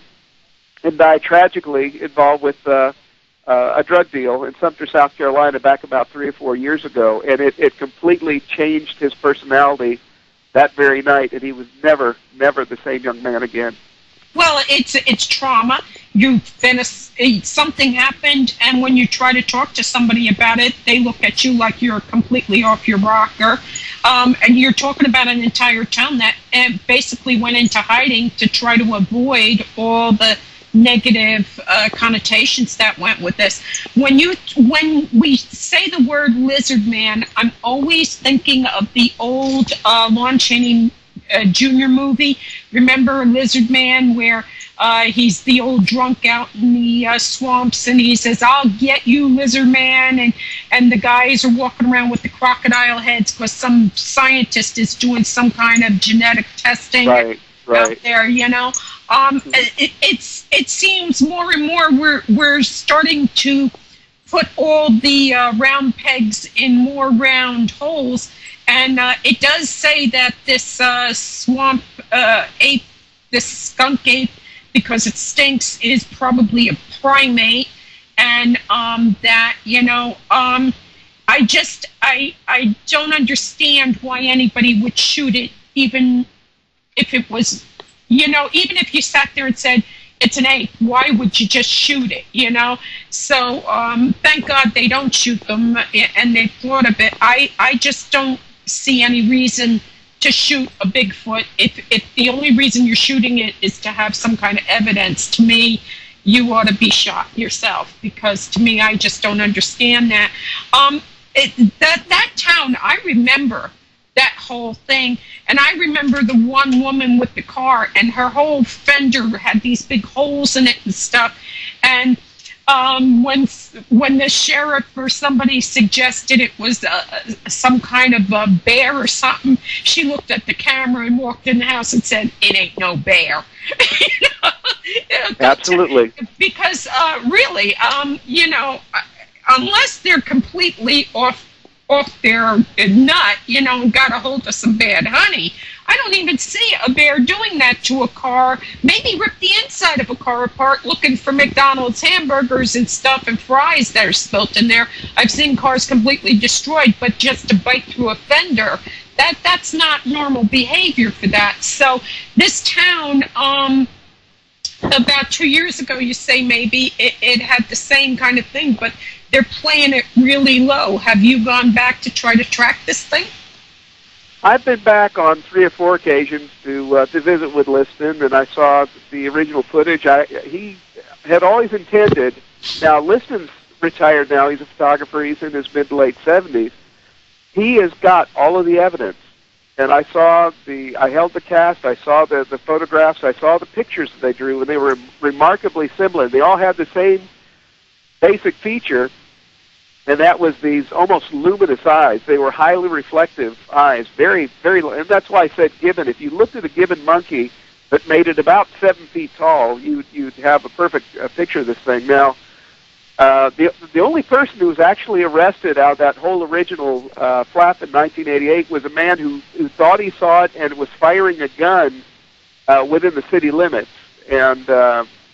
and died tragically involved with a drug deal in Sumter, South Carolina, back about 3 or 4 years ago, and it completely changed his personality that very night, and he was never the same young man again. Well, it's trauma. You've been something happened, and when you try to talk to somebody about it, they look at you like you're completely off your rocker. And you're talking about an entire town that basically went into hiding to try to avoid all the negative connotations that went with this. When we say the word lizard man, I'm always thinking of the old Lon Chaney Jr. movie. Remember Lizard Man, where he's the old drunk out in the swamps, and he says, "I'll get you, Lizard Man," and the guys are walking around with the crocodile heads because some scientist is doing some kind of genetic testing out there. You know, it seems more and more we're starting to put all the round pegs in more round holes. And it does say that this swamp ape, this skunk ape, because it stinks, is probably a primate, and that, you know, I don't understand why anybody would shoot it, even if it was, you know, even if you sat there and said it's an ape, why would you just shoot it, you know? So thank God they don't shoot them, and they thought of it. I just don't see any reason to shoot a Bigfoot. If the only reason you're shooting it is to have some kind of evidence, to me, you ought to be shot yourself, because to me, I just don't understand that. That town, I remember that whole thing, and I remember the one woman with the car, and her whole fender had these big holes in it and stuff, and when the sheriff or somebody suggested it was some kind of a bear or something, she looked at the camera and walked in the house and said, "It ain't no bear." You know? Absolutely. Because really, you know, unless they're completely off off their nut, and got a hold of some bad honey. I don't even see a bear doing that to a car. Maybe rip the inside of a car apart looking for McDonald's hamburgers and stuff and fries that are spilt in there. I've seen cars completely destroyed, but just to bite through a fender, that's not normal behavior for that. So this town, about 2 years ago, you say maybe, it had the same kind of thing, but they're playing it really low. Have you gone back to try to track this thing? I've been back on 3 or 4 occasions to visit with Liston, and I saw the original footage. He had always intended. Now Liston's retired now; he's a photographer. He's in his mid to late 70s. He has got all of the evidence, and I held the cast. I saw the photographs. I saw the pictures that they drew, and they were remarkably similar. They all had the same basic feature. And that was these almost luminous eyes. They were highly reflective eyes, very, very, and that's why I said gibbon. If you looked at a gibbon monkey that made it about 7 feet tall, you'd have a perfect picture of this thing. Now, the only person who was actually arrested out of that whole original flap in 1988 was a man who thought he saw it and was firing a gun within the city limits and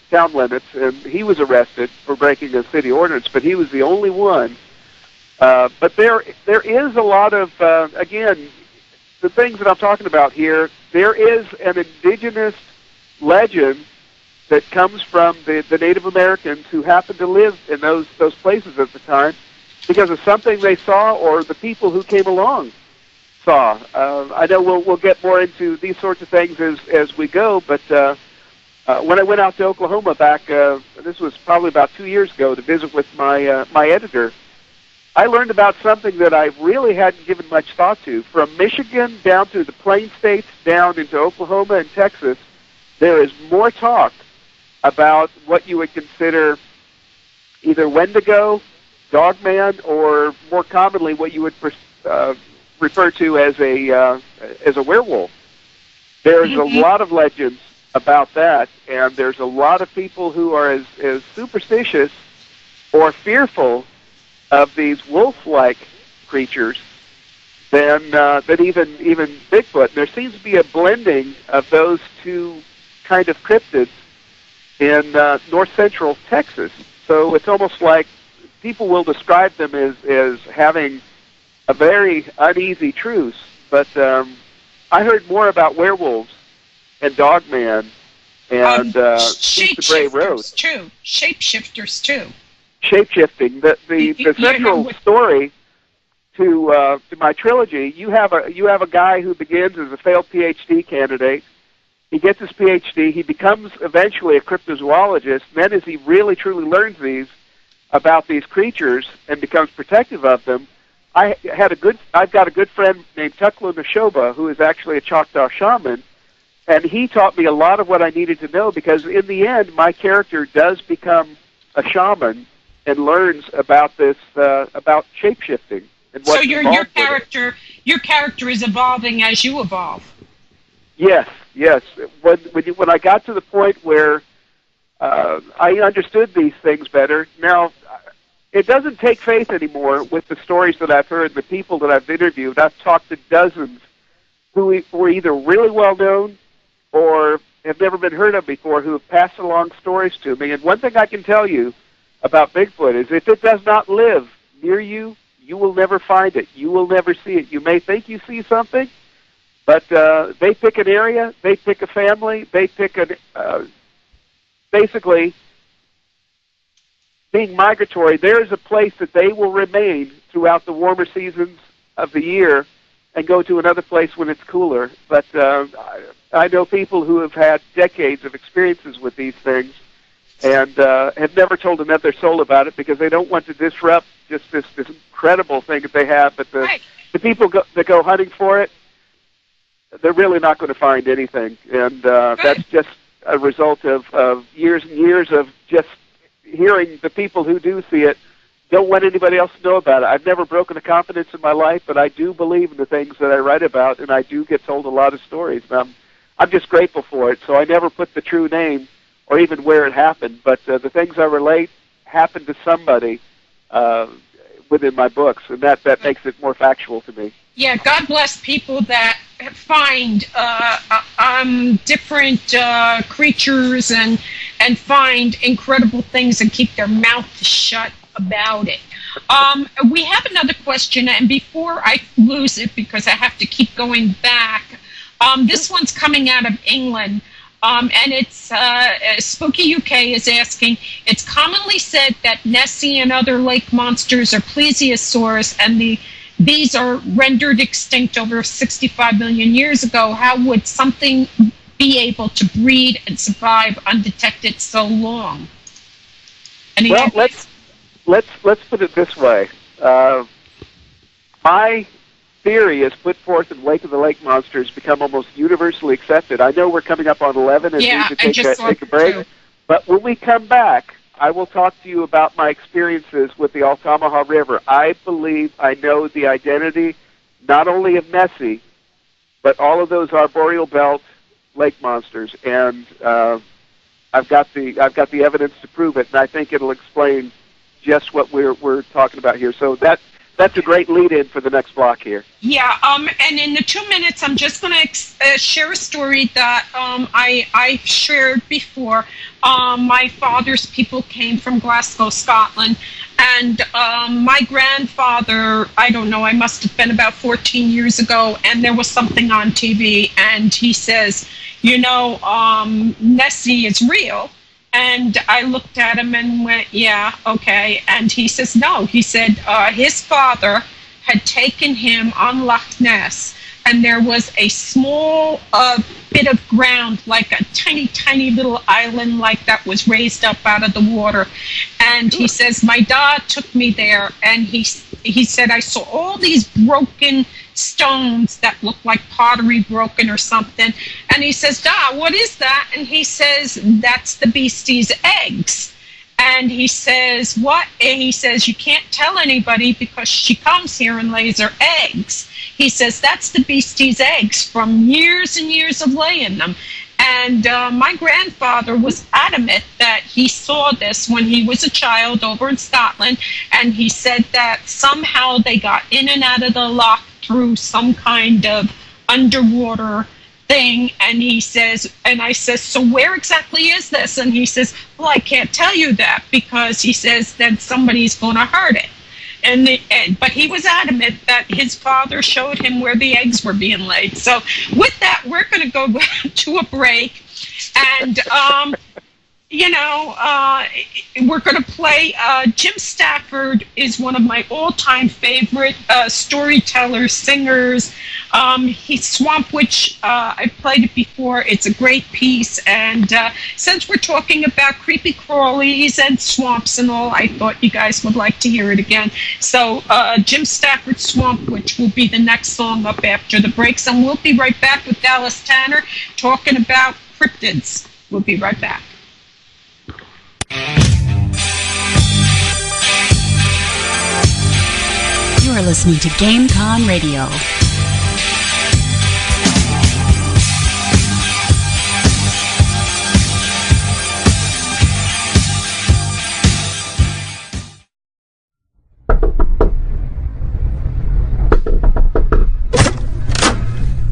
town limits, and he was arrested for breaking a city ordinance, but he was the only one. But there is a lot of, again, the things that I'm talking about here, there is an indigenous legend that comes from the Native Americans who happened to live in those places at the time because of something they saw or the people who came along saw. I know we'll get more into these sorts of things as we go, but when I went out to Oklahoma back, this was probably about 2 years ago, to visit with my editor, I learned about something that I really hadn't given much thought to. From Michigan down through the Plain States, down into Oklahoma and Texas, there is more talk about what you would consider either Wendigo, Dogman, or more commonly what you would refer to as a werewolf. There's a lot of legends about that, and there's a lot of people who are as superstitious or fearful of these wolf-like creatures than even Bigfoot. And there seems to be a blending of those two kind of cryptids in north-central Texas. So it's almost like people will describe them as having a very uneasy truce. But I heard more about werewolves and Dogman and the Bray Road. Too. Shapeshifters too. Shapeshifting. The central story to my trilogy, you have a guy who begins as a failed PhD candidate. He gets his PhD. He becomes eventually a cryptozoologist. Then, as he really truly learns about these creatures and becomes protective of them, I've got a good friend named Tukla Neshoba who is actually a Choctaw shaman, and he taught me a lot of what I needed to know, because in the end, my character does become a shaman and learns about this about shapeshifting and what's so your character is evolving as you evolve. Yes. When I got to the point where I understood these things better, now it doesn't take faith anymore with the stories that I've heard, the people that I've interviewed. I've talked to dozens who were either really well known or have never been heard of before, who have passed along stories to me. And one thing I can tell you about Bigfoot is if it does not live near you, you will never find it. You will never see it. You may think you see something, but they pick an area, they pick a family, they pick basically being migratory. There is a place that they will remain throughout the warmer seasons of the year and go to another place when it's cooler. But I know people who have had decades of experiences with these things and have never told another soul about it because they don't want to disrupt just this incredible thing that they have. But the people that go hunting for it, they're really not going to find anything. And that's just a result of years and years of just hearing the people who do see it don't want anybody else to know about it. I've never broken a confidence in my life, but I do believe in the things that I write about, and I do get told a lot of stories. And I'm just grateful for it. So I never put the true name or even where it happened, but the things I relate happened to somebody within my books, and that makes it more factual to me. Yeah, God bless people that find different creatures and find incredible things and keep their mouth shut about it. We have another question, and before I lose it, because I have to keep going back, this one's coming out of England. And it's Spooky UK is asking, it's commonly said that Nessie and other lake monsters are plesiosaurs, and these are rendered extinct over 65 million years ago. How would something be able to breed and survive undetected so long? Well, let's put it this way. My theory is put forth in Wake of the Lake Monsters become almost universally accepted. I know we're coming up on 11 and need to take a break, but when we come back, I will talk to you about my experiences with the Altamaha River. I believe I know the identity not only of Nessie, but all of those arboreal belt lake monsters, and I've got the evidence to prove it, and I think it'll explain just what we're talking about here. So that's a great lead-in for the next block here. Yeah, and in the 2 minutes, I'm just going to share a story that I shared before. My father's people came from Glasgow, Scotland, and my grandfather, I don't know, I must have been about 14 years ago, and there was something on TV, and he says, you know, Nessie is real. And I looked at him and went, yeah, okay. And he says, no. He said his father had taken him on Loch Ness, and there was a small bit of ground, like a tiny, tiny little island like that was raised up out of the water. And he says, my dad took me there, and he said, I saw all these broken stones that look like pottery broken or something. And he says, Dad, what is that? And he says, that's the beastie's eggs. And he says, what? And he says, you can't tell anybody because she comes here and lays her eggs. He says, that's the beastie's eggs from years and years of laying them. And my grandfather was adamant that he saw this when he was a child over in Scotland, and he said that somehow they got in and out of the loch through some kind of underwater thing. And he says, and I says, so where exactly is this? And he says, well, I can't tell you that because he says that somebody's going to hurt it. But he was adamant that his father showed him where the eggs were being laid. So with that, we're going to go to a break. And, you know, we're going to play, Jim Stafford is one of my all-time favorite storytellers, singers. He's Swamp Witch. I've played it before. It's a great piece. And since we're talking about creepy crawlies and swamps and all, I thought you guys would like to hear it again. So Jim Stafford's Swamp Witch will be the next song up after the breaks. And we'll be right back with Dallas Tanner talking about cryptids. We'll be right back. You are listening to GameCon Radio.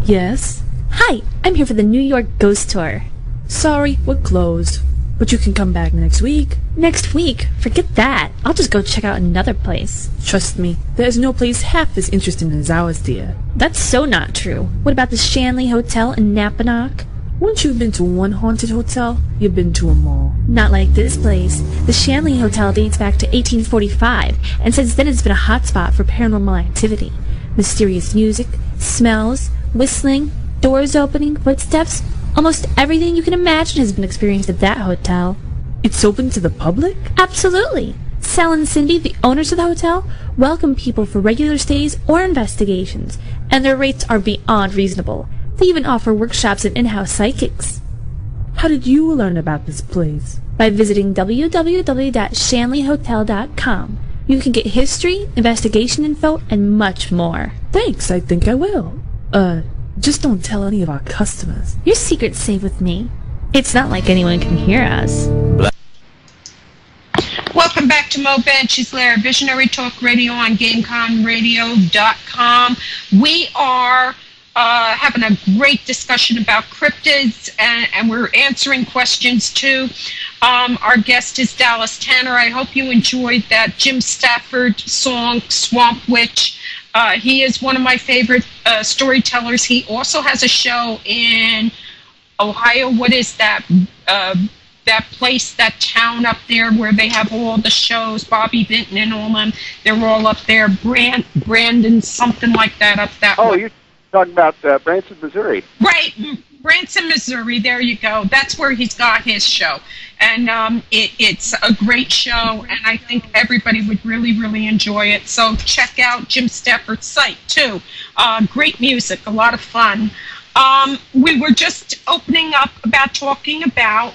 Yes? Hi, I'm here for the New York Ghost Tour. Sorry, we're closed. But you can come back next week. Next week? Forget that. I'll just go check out another place. Trust me, there's no place half as interesting as ours, dear. That's so not true. What about the Shanley Hotel in Napanock? Once you've been to one haunted hotel, you've been to them all. Not like this place. The Shanley Hotel dates back to 1845, and since then it's been a hotspot for paranormal activity. Mysterious music, smells, whistling, doors opening, footsteps. Almost everything you can imagine has been experienced at that hotel. It's open to the public? Absolutely. Sal and Cindy, the owners of the hotel, welcome people for regular stays or investigations, and their rates are beyond reasonable. They even offer workshops and in-house psychics. How did you learn about this place? By visiting www.shanleyhotel.com. You can get history, investigation info, and much more. Thanks, I think I will. Just don't tell any of our customers. Your secret's safe with me. It's not like anyone can hear us. Welcome back back to Moebanshees, Lair, Visionary Talk Radio on GameConRadio.com. We are having a great discussion about cryptids, and we're answering questions too. Our guest is Dallas Tanner. I hope you enjoyed that Jim Stafford song, Swamp Witch. He is one of my favorite storytellers. He also has a show in Ohio. What is that? That place, that town up there where they have all the shows, Bobby Vinton and all them. They're all up there. Brandon, something like that up that way. You're talking about Branson, Missouri. Right, Branson, Missouri. There you go. That's where he's got his show. And it's a great show, and I think everybody would really, really enjoy it. So check out Jim Stafford's site, too. Great music, a lot of fun. We were just opening up about talking about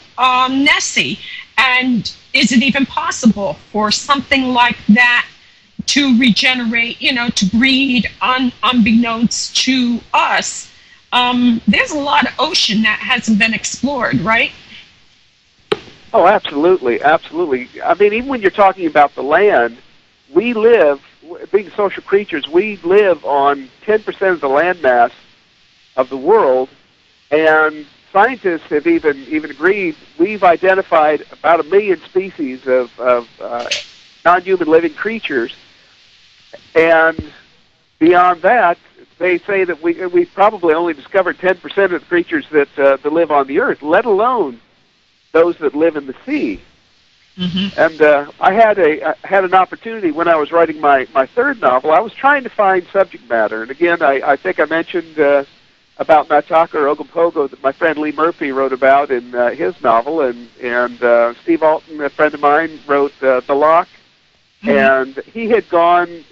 Nessie, and is it even possible for something like that to regenerate, to breed unbeknownst to us? There's a lot of ocean that hasn't been explored, right? Oh, absolutely, absolutely. I mean, even when you're talking about the land, we live, being social creatures, we live on 10% of the landmass of the world, and scientists have even agreed we've identified about 1 million species of non-human living creatures, and beyond that, they say that we've probably only discovered 10% of the creatures that live on the earth, let alone those that live in the sea. Mm-hmm. And I had an opportunity when I was writing my third novel. I was trying to find subject matter, and again, I think I mentioned about Mataka or Ogopogo that my friend Lee Murphy wrote about in his novel, and Steve Alton, a friend of mine, wrote The Loch, and he had gone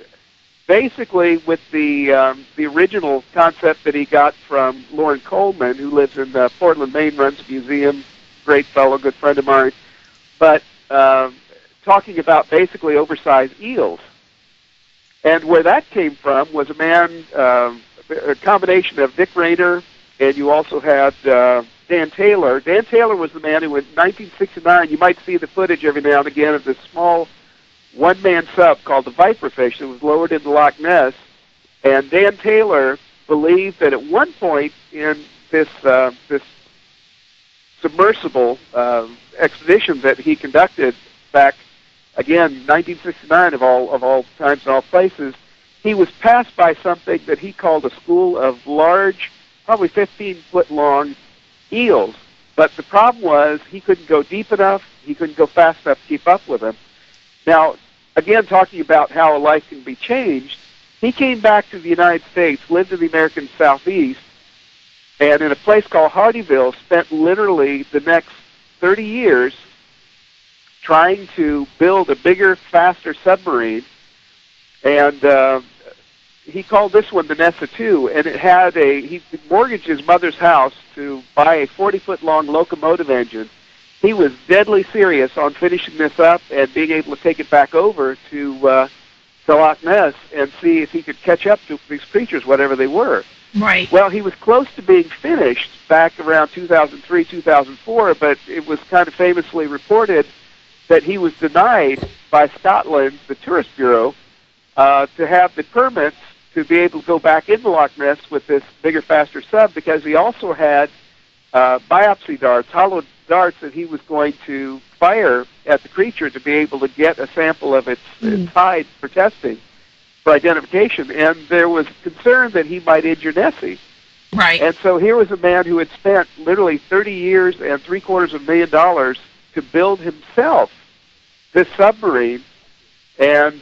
basically with the original concept that he got from Lauren Coleman, who lives in Portland, Maine, runs a museum, great fellow, good friend of mine, but talking about basically oversized eels. And where that came from was a man, a combination of Dick Rayner, and you also had Dan Taylor. Dan Taylor was the man who, in 1969, you might see the footage every now and again of this small one-man sub called the Viperfish that was lowered into Loch Ness. And Dan Taylor believed that at one point in this submersible expedition that he conducted back, again, 1969 of all times and all places, he was passed by something that he called a school of large, probably 15-foot-long eels. But the problem was he couldn't go deep enough, he couldn't go fast enough to keep up with them. Now, again, talking about how a life can be changed, he came back to the United States, lived in the American Southeast, and in a place called Hardyville, spent literally the next 30 years trying to build a bigger, faster submarine. And he called this one the Nessa 2, and it had he mortgaged his mother's house to buy a 40-foot-long locomotive engine. He was deadly serious on finishing this up and being able to take it back over to Loch Ness and see if he could catch up to these creatures, whatever they were. Right. Well, he was close to being finished back around 2003, 2004, but it was kind of famously reported that he was denied by Scotland, the Tourist Bureau, to have the permits to be able to go back into Loch Ness with this bigger, faster sub, because he also had biopsy darts, hollow darts that he was going to fire at the creature to be able to get a sample of its hide for testing, for identification. And there was concern that he might injure Nessie. Right. And so here was a man who had spent literally 30 years and $750,000 to build himself this submarine, and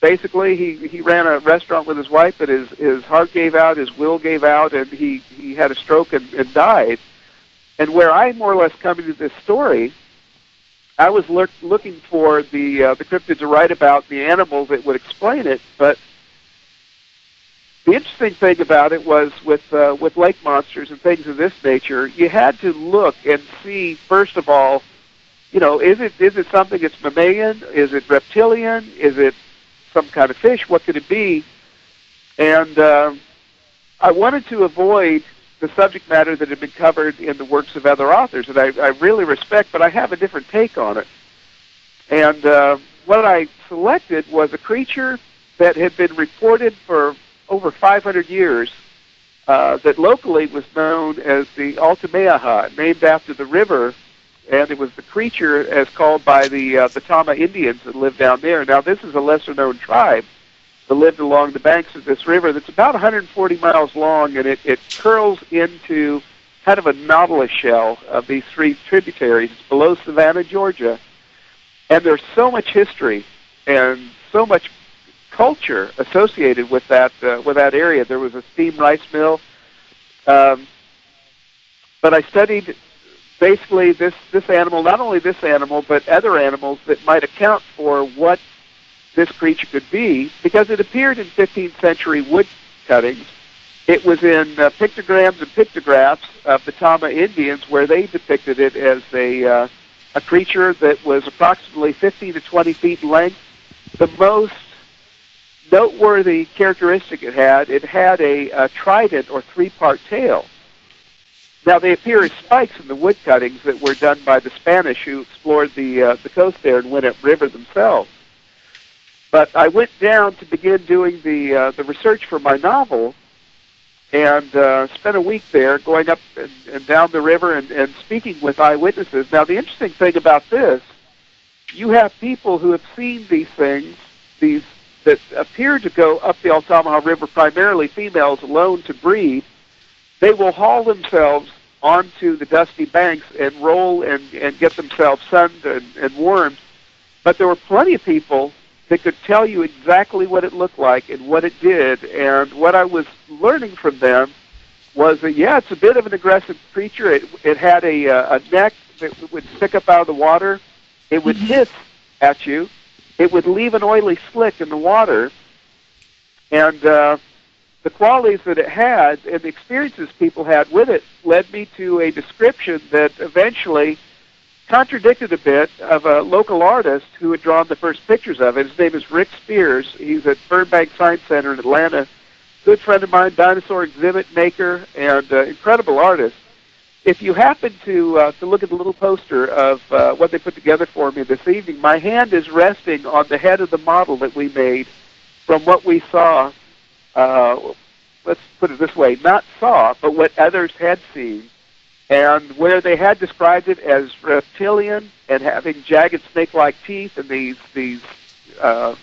basically he ran a restaurant with his wife, but his heart gave out, his will gave out, and he had a stroke and died. And where I more or less come into this story, I was looking for the cryptid to write about, the animals that would explain it, but the interesting thing about it was with lake monsters and things of this nature, you had to look and see, first of all, is it something that's mammalian? Is it reptilian? Is it some kind of fish? What could it be? And I wanted to avoid the subject matter that had been covered in the works of other authors that I really respect, but I have a different take on it. And what I selected was a creature that had been reported for over 500 years that locally was known as the Altameaha, named after the river, and it was the creature as called by the Tama Indians that lived down there. Now, this is a lesser-known tribe that lived along the banks of this river that's about 140 miles long, and it curls into kind of a nautilus shell of these three tributaries. It's below Savannah, Georgia, and there's so much history and so much culture associated with that area. There was a steam rice mill, but I studied basically this animal, not only this animal, but other animals that might account for what this creature could be, because it appeared in 15th century wood cuttings. It was in pictograms and pictographs of the Tama Indians, where they depicted it as a creature that was approximately 15 to 20 feet in length. The most noteworthy characteristic it had a trident or three-part tail. Now, they appear as spikes in the wood cuttings that were done by the Spanish who explored the coast there and went upriver themselves. But I went down to begin doing the research for my novel, and spent a week there going up and down the river and speaking with eyewitnesses. Now, the interesting thing about this, you have people who have seen these things, these that appear to go up the Altamaha River, primarily females alone to breed. They will haul themselves onto the dusty banks and roll and get themselves sunned and warmed. But there were plenty of people that could tell you exactly what it looked like and what it did. And what I was learning from them was that, yeah, it's a bit of an aggressive creature. It had a neck that would stick up out of the water. It would hiss at you. It would leave an oily slick in the water. And the qualities that it had and the experiences people had with it led me to a description that eventually contradicted a bit of a local artist who had drawn the first pictures of it. His name is Rick Spears. He's at Burbank Science Center in Atlanta. Good friend of mine, dinosaur exhibit maker, and incredible artist. If you happen to look at the little poster of what they put together for me this evening, my hand is resting on the head of the model that we made from what we saw. Let's put it this way, not saw, but what others had seen. And where they had described it as reptilian and having jagged snake-like teeth and these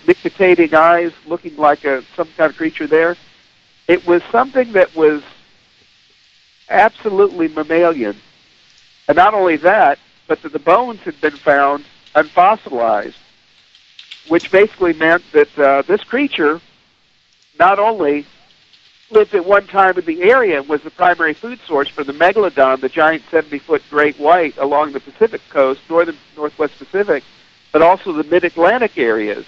nictitating eyes looking like some kind of creature there, it was something that was absolutely mammalian. And not only that, but that the bones had been found unfossilized, which basically meant that this creature not only lived at one time in the area and was the primary food source for the megalodon, the giant 70-foot great white along the Pacific coast, northwest Pacific, but also the mid-Atlantic areas.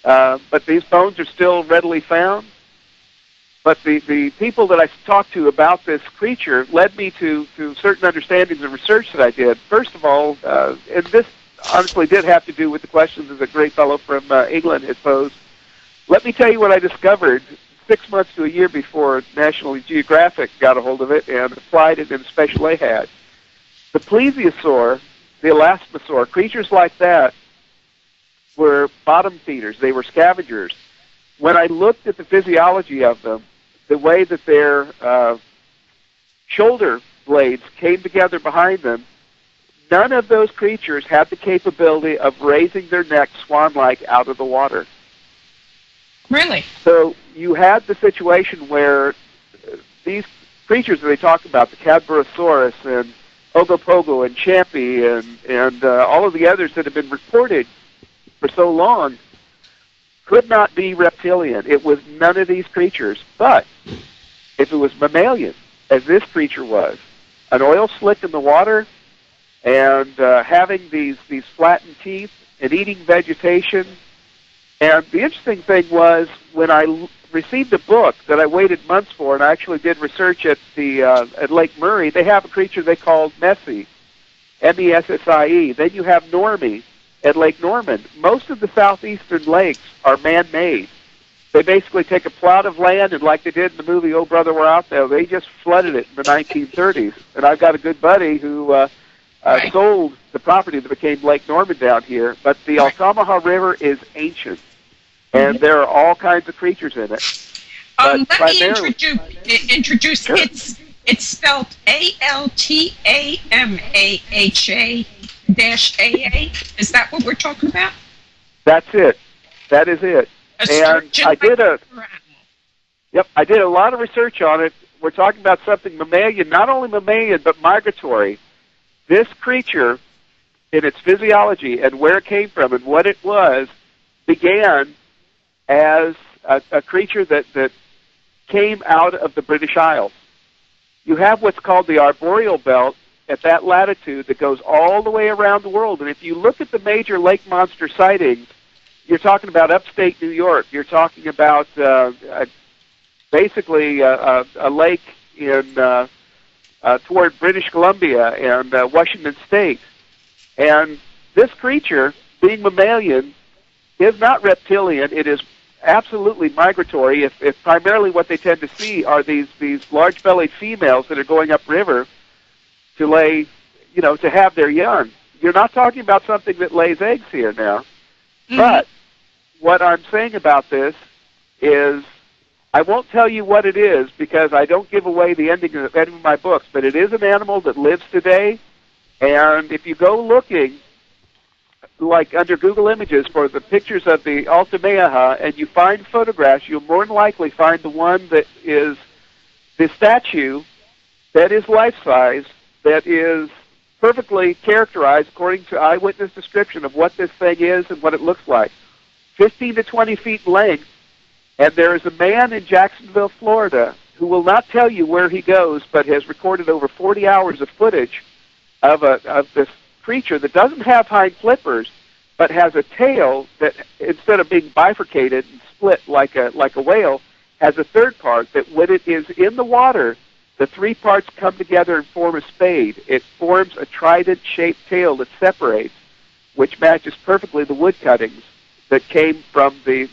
But these bones are still readily found. But the people that I talked to about this creature led me to certain understandings and research that I did. First of all, and this honestly did have to do with the questions that a great fellow from England had posed. Let me tell you what I discovered 6 months to a year before National Geographic got a hold of it and applied it in a special they had. The plesiosaur, the elasmosaur, creatures like that were bottom feeders. They were scavengers. When I looked at the physiology of them, the way that their shoulder blades came together behind them, none of those creatures had the capability of raising their neck swan-like out of the water. Really? So you had the situation where these creatures that they talk about, the Cadborosaurus and Ogopogo and Champy and all of the others that have been reported for so long, could not be reptilian. It was none of these creatures. But if it was mammalian, as this creature was, an oil slick in the water and having these flattened teeth and eating vegetation. And the interesting thing was, when I received a book that I waited months for, and I actually did research at Lake Murray, they have a creature they called Messie, M-E-S-S-I-E. Then you have Normie at Lake Norman. Most of the southeastern lakes are man-made. They basically take a plot of land, and like they did in the movie Oh Brother, We're Out There, they just flooded it in the 1930s. And I've got a good buddy who sold the property that became Lake Norman down here, but the Altamaha River is ancient, and there are all kinds of creatures in it. Let me introduce. Sure. It's spelled ALTAMAHA-AA. Is that what we're talking about? That's it. That is it. And I did a lot of research on it. We're talking about something mammalian, not only mammalian, but migratory. This creature, in its physiology and where it came from and what it was, began as a creature that came out of the British Isles. You have what's called the arboreal belt at that latitude that goes all the way around the world. And if you look at the major lake monster sightings, you're talking about upstate New York. You're talking about basically a lake in toward British Columbia and Washington State. And this creature, being mammalian, is not reptilian. It is absolutely migratory. If primarily what they tend to see are these large-bellied females that are going upriver to lay, to have their young. You're not talking about something that lays eggs here now. Mm-hmm. But what I'm saying about this is I won't tell you what it is because I don't give away the ending of any of my books, but it is an animal that lives today, and if you go looking, like under Google Images for the pictures of the Altamaha, and you find photographs, you'll more than likely find the one that is the statue that is life-size, that is perfectly characterized according to eyewitness description of what this thing is and what it looks like. 15 to 20 feet in length, and there is a man in Jacksonville, Florida, who will not tell you where he goes, but has recorded over 40 hours of footage of this creature that doesn't have hind flippers, but has a tail that, instead of being bifurcated and split like a whale, has a third part that when it is in the water, the three parts come together and form a spade. It forms a trident-shaped tail that separates, which matches perfectly the wood cuttings that came from the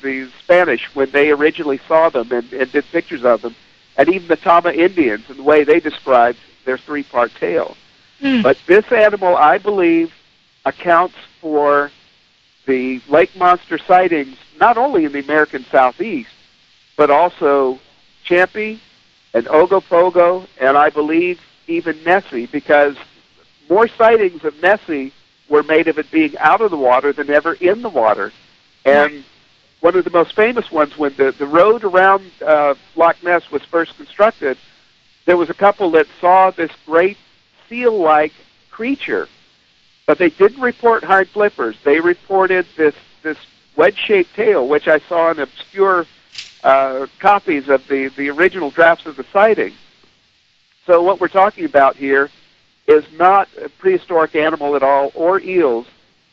Spanish when they originally saw them and did pictures of them, and even the Tama Indians and the way they described their three-part tail. But this animal, I believe, accounts for the lake monster sightings not only in the American Southeast, but also Champy and Ogopogo, and I believe even Nessie, because more sightings of Nessie were made of it being out of the water than ever in the water. And one of the most famous ones, when the road around Loch Ness was first constructed, there was a couple that saw this great seal-like creature, but they didn't report hind flippers. They reported this wedge-shaped tail, which I saw in obscure copies of the original drafts of the sighting. So what we're talking about here is not a prehistoric animal at all, or eels,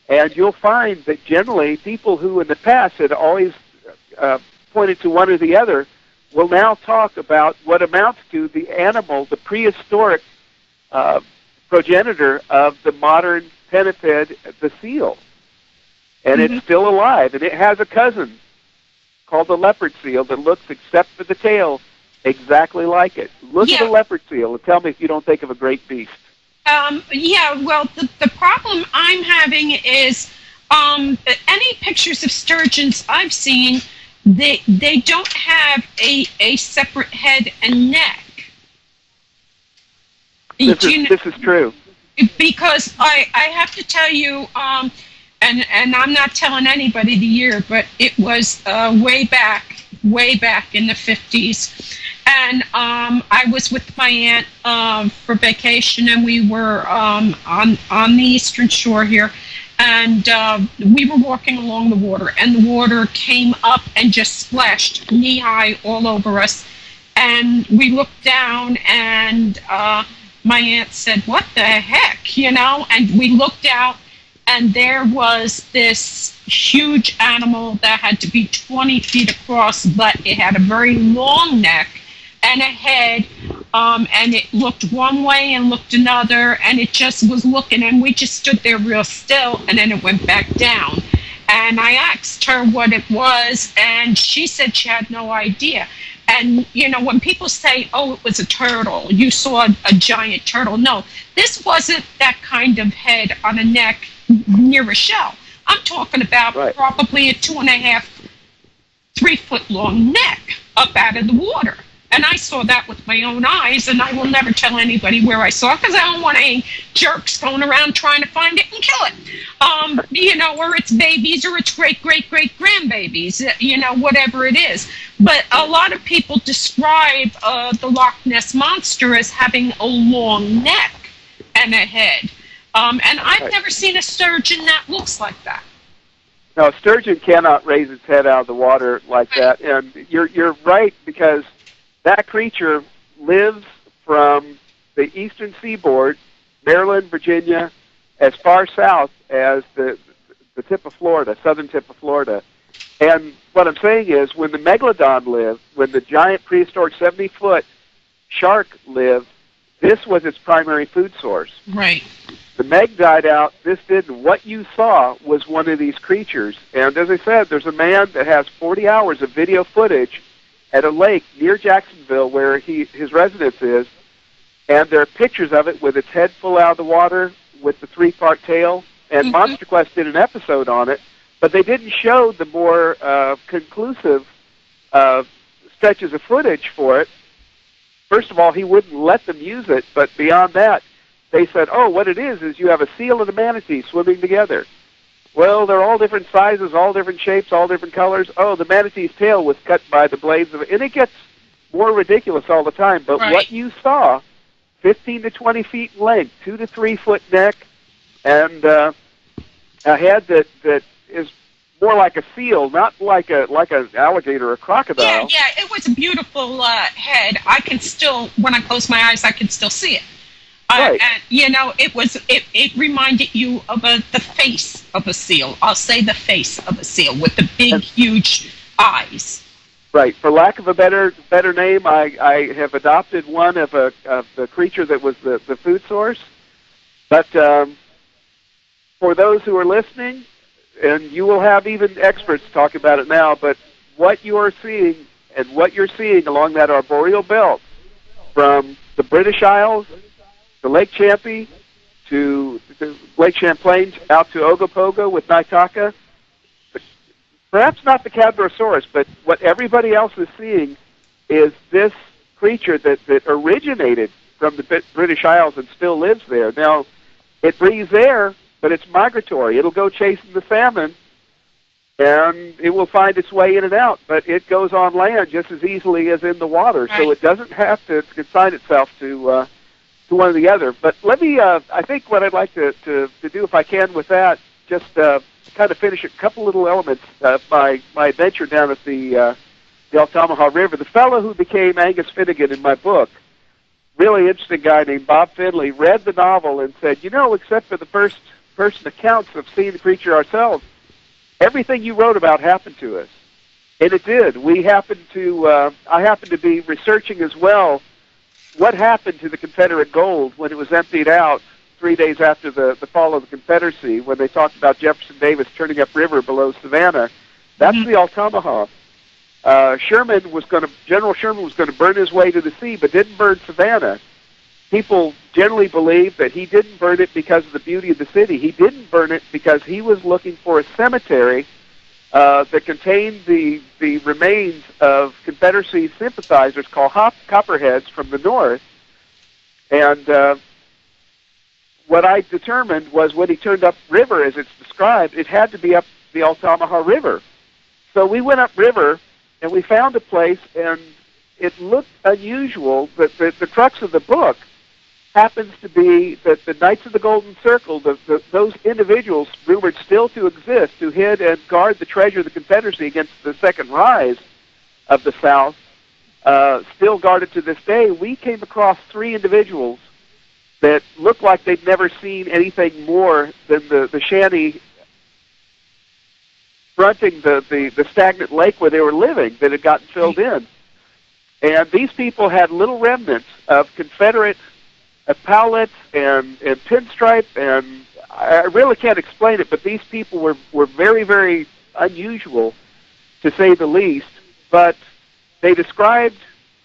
and you'll find that generally people who in the past had always pointed to one or the other will now talk about what amounts to the animal, the prehistoric progenitor of the modern pinniped, the seal. And it's still alive, and it has a cousin called the leopard seal that looks, except for the tail, exactly like it. Look at a leopard seal and tell me if you don't think of a great beast. Well, the problem I'm having is any pictures of sturgeons I've seen, they don't have a separate head and neck. This is true. Because I have to tell you, and I'm not telling anybody the year, but it was way back in the 50s. And I was with my aunt for vacation, and we were on the eastern shore here. And we were walking along the water, and the water came up and just splashed knee-high all over us. And we looked down, and my aunt said, "What the heck?" And we looked out, and there was this huge animal that had to be 20 feet across, but it had a very long neck and a head, and it looked one way and looked another, and it just was looking, and we just stood there real still, and then it went back down. And I asked her what it was, and she said she had no idea. And, when people say, oh, it was a turtle, you saw a giant turtle. No, this wasn't that kind of head on a neck near a shell. I'm talking about probably a 2.5, 3 foot long neck up out of the water. And I saw that with my own eyes, and I will never tell anybody where I saw it because I don't want any jerks going around trying to find it and kill it. Or its babies or its great-great-great-grandbabies, whatever it is. But a lot of people describe the Loch Ness Monster as having a long neck and a head. And I've never seen a sturgeon that looks like that. No, a sturgeon cannot raise its head out of the water like that. And you're right, because that creature lives from the eastern seaboard, Maryland, Virginia, as far south as the tip of Florida, southern tip of Florida. And what I'm saying is, when the megalodon lived, when the giant prehistoric 70-foot shark lived, this was its primary food source. Right. The Meg died out, this didn't. What you saw was one of these creatures. And as I said, there's a man that has 40 hours of video footage at a lake near Jacksonville where his residence is, and there are pictures of it with its head full out of the water with the 3-part tail, and Monster Quest did an episode on it, but they didn't show the more conclusive stretches of footage for it. First of all, he wouldn't let them use it, but beyond that, they said, oh, what it is you have a seal and a manatee swimming together. Well, they're all different sizes, all different shapes, all different colors. Oh, the manatee's tail was cut by the blades of it. And it gets more ridiculous all the time. But what you saw, 15 to 20 feet in length, 2 to 3 foot neck, and a head that is more like a seal, not like an alligator or a crocodile. Yeah, it was a beautiful head. I can still, when I close my eyes, I can still see it. Right. And, it reminded you of the face of a seal. I'll say the face of a seal with the big, huge eyes. Right. For lack of a better name, I have adopted one of the creature that was the food source. But for those who are listening, and you will have even experts talk about it now, but what you are seeing and what you're seeing along that arboreal belt from the British Isles, to Lake Champlain, to Lake Champlain, out to Ogopogo with Naitaka. Perhaps not the Cadborosaurus, but what everybody else is seeing is this creature that originated from the British Isles and still lives there. Now, it breathes air, but it's migratory. It'll go chasing the salmon, and it will find its way in and out, but it goes on land just as easily as in the water, right. So it doesn't have to consign itself to one or the other. But let me, I think what I'd like to do, if I can with that, just kind of finish a couple little elements of my adventure down at the Altamaha River. The fellow who became Angus Finnegan in my book, really interesting guy named Bob Finley, read the novel and said, except for the first-person accounts of seeing the creature ourselves, everything you wrote about happened to us. And it did. I happened to be researching as well what happened to the Confederate gold when it was emptied out 3 days after the fall of the Confederacy, when they talked about Jefferson Davis turning upriver below Savannah. That's the Altamaha. General Sherman was going to burn his way to the sea, but didn't burn Savannah. People generally believe that he didn't burn it because of the beauty of the city. He didn't burn it because he was looking for a cemetery that contained the remains of Confederacy sympathizers called Copperheads from the north. And what I determined was when he turned upriver, as it's described, it had to be up the Altamaha River. So we went upriver, and we found a place, and it looked unusual. But the crux of the book happens to be that the Knights of the Golden Circle, those individuals rumored still to exist, who hid and guard the treasure of the Confederacy against the second rise of the South, still guarded to this day. We came across 3 individuals that looked like they'd never seen anything more than the shanty fronting the stagnant lake where they were living that had gotten filled in. And these people had little remnants of Confederate pallets and pinstripe, and I really can't explain it, but these people were very, very unusual, to say the least. But they described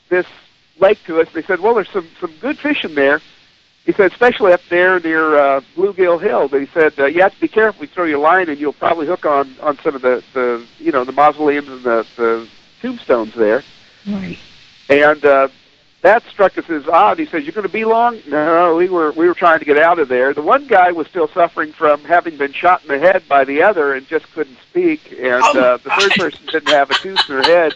this lake to us. They said, well, there's some good fish in there. He said, especially up there near Bluegill Hill. But he said, you have to be careful. We throw your line, and you'll probably hook on some of the mausoleums and the tombstones there. Right. And that struck us as odd. He says, "You're going to be long?" No, we were trying to get out of there. The one guy was still suffering from having been shot in the head by the other and just couldn't speak. And the third person didn't have a tooth in her head.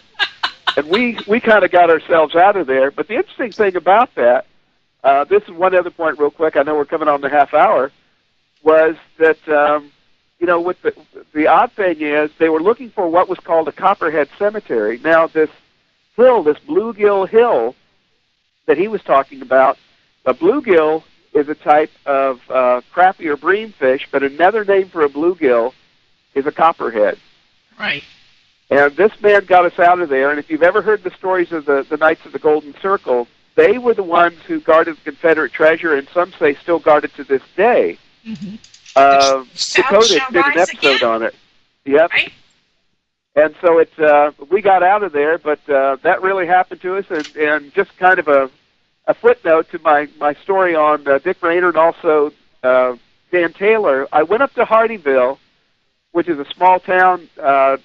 And we kind of got ourselves out of there. But the interesting thing about that, this is one other point real quick. I know we're coming on the half hour. Was that with the odd thing is they were looking for what was called a Copperhead Cemetery. Now this hill, this Bluegill Hill that he was talking about, a bluegill is a type of crappie or bream fish, but another name for a bluegill is a copperhead. Right. And this man got us out of there, and if you've ever heard the stories of the Knights of the Golden Circle, they were the ones who guarded the Confederate treasure, and some say still guard it to this day. Mm-hmm. Dakota did an episode on it. Yep. Right. And so we got out of there, but that really happened to us, and just kind of a footnote to my story on Dick Rayner and also Dan Taylor. I went up to Hardyville, which is a small town, I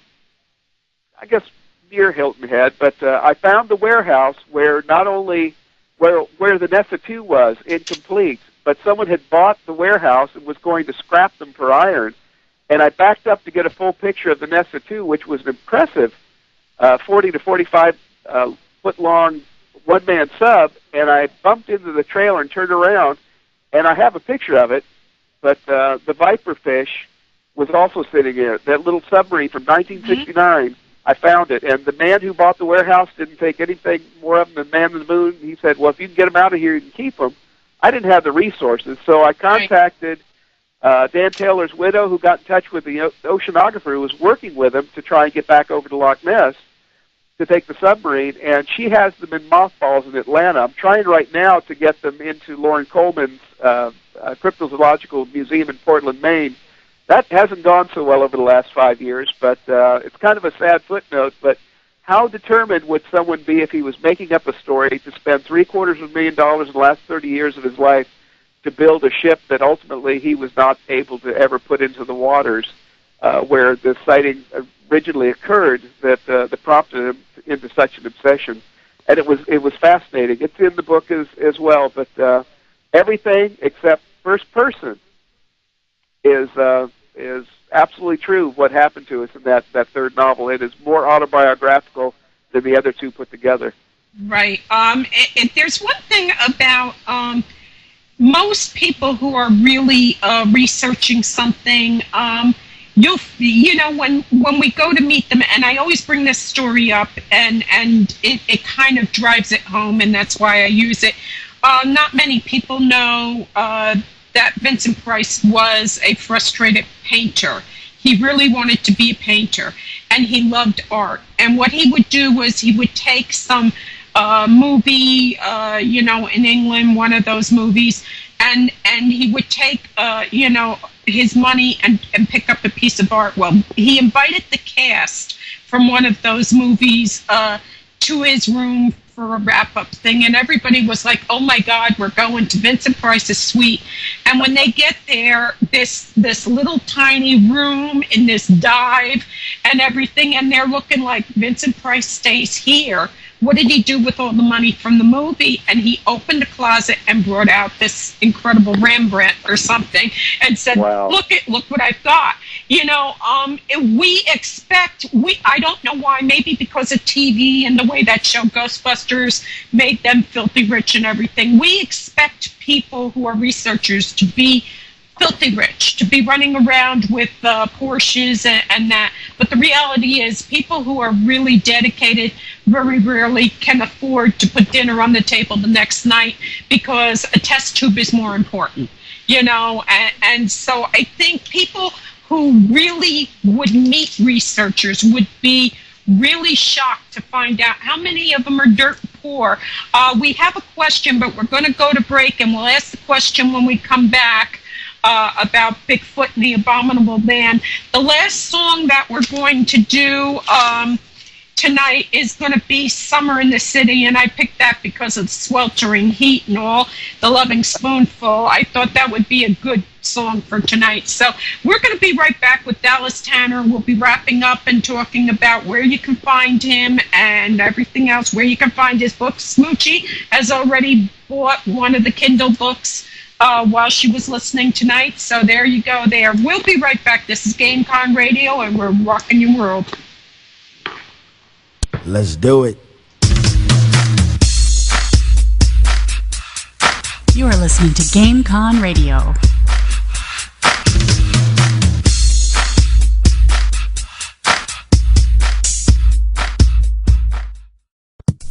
guess near Hilton Head, but I found the warehouse where not only where the Nessa 2 was incomplete, but someone had bought the warehouse and was going to scrap them for iron. And I backed up to get a full picture of the Nessa 2, which was an impressive 40 to 45 foot long one-man sub, and I bumped into the trailer and turned around, and I have a picture of it, but the Viper fish was also sitting in it, that little submarine from 1969. Mm-hmm. I found it, and the man who bought the warehouse didn't take anything more of them than Man in the Moon. He said, well, if you can get them out of here, you can keep them. I didn't have the resources, so I contacted Dan Taylor's widow, who got in touch with the oceanographer who was working with him to try and get back over to Loch Ness to take the submarine, and she has them in mothballs in Atlanta. I'm trying right now to get them into Lauren Coleman's Cryptozoological Museum in Portland, Maine. That hasn't gone so well over the last 5 years, but it's kind of a sad footnote. But how determined would someone be if he was making up a story to spend $750,000 in the last 30 years of his life to build a ship that ultimately he was not able to ever put into the waters where the sighting originally occurred, that prompted him into such an obsession? And it was fascinating. It's in the book as well, but everything except first person is absolutely true. What happened to us in that third novel, it is more autobiographical than the other two put together. Right. There's one thing about most people who are really researching something. You know, when we go to meet them, and I always bring this story up, and it kind of drives it home, and that's why I use it. Not many people know that Vincent Price was a frustrated painter. He really wanted to be a painter, and he loved art. And what he would do was he would take some movie, in England, one of those movies, and he would take, his money and pick up a piece of art. Well, he invited the cast from one of those movies to his room for a wrap-up thing, and everybody was like, oh my God, we're going to Vincent Price's suite. And when they get there, this little tiny room in this dive and everything, and they're looking like, Vincent Price stays here. What did he do with all the money from the movie? And he opened a closet and brought out this incredible Rembrandt or something and said, wow, look what I've got. We expect, I don't know why, maybe because of TV and the way that show Ghostbusters made them filthy rich and everything. We expect people who are researchers to be filthy rich, to be running around with Porsches and that. But the reality is people who are really dedicated very rarely can afford to put dinner on the table the next night because a test tube is more important, and so I think people who really would meet researchers would be really shocked to find out how many of them are dirt poor. We have a question, but we're going to go to break, and we'll ask the question when we come back about Bigfoot and the Abominable Man. The last song that we're going to do tonight is going to be Summer in the City, and I picked that because of the sweltering heat and all, the Loving Spoonful. I thought that would be a good song for tonight. So we're going to be right back with Dallas Tanner. We'll be wrapping up and talking about where you can find him and everything else, where you can find his books. Smoochie has already bought one of the Kindle books while she was listening tonight. So there you go there. We'll be right back. This is GameCon Radio, and we're rocking your world. Let's do it. You are listening to GameCon Radio.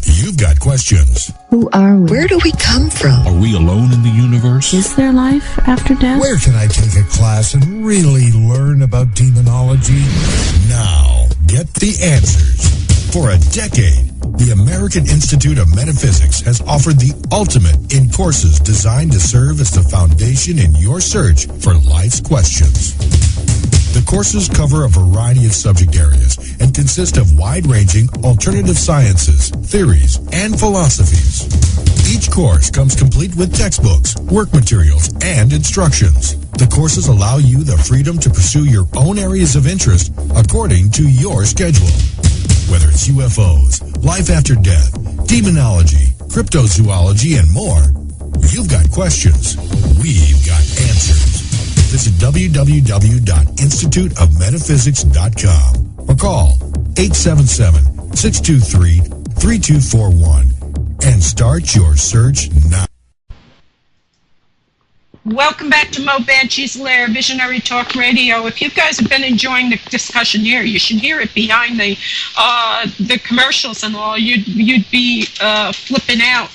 You've got questions. Who are we? Where do we come from? Are we alone in the universe? Is there life after death? Where can I take a class and really learn about demonology? Now, get the answers. For a decade, the American Institute of Metaphysics has offered the ultimate in courses designed to serve as the foundation in your search for life's questions. The courses cover a variety of subject areas and consist of wide-ranging alternative sciences, theories, and philosophies. Each course comes complete with textbooks, work materials, and instructions. The courses allow you the freedom to pursue your own areas of interest according to your schedule. Whether it's UFOs, life after death, demonology, cryptozoology, and more, you've got questions. We've got answers. Visit www.instituteofmetaphysics.com or call 877-623-3241 and start your search now. Welcome back to Moebanshees, Lair, Visionary Talk Radio. If you guys have been enjoying the discussion here, you should hear it behind the commercials and all. You'd be flipping out.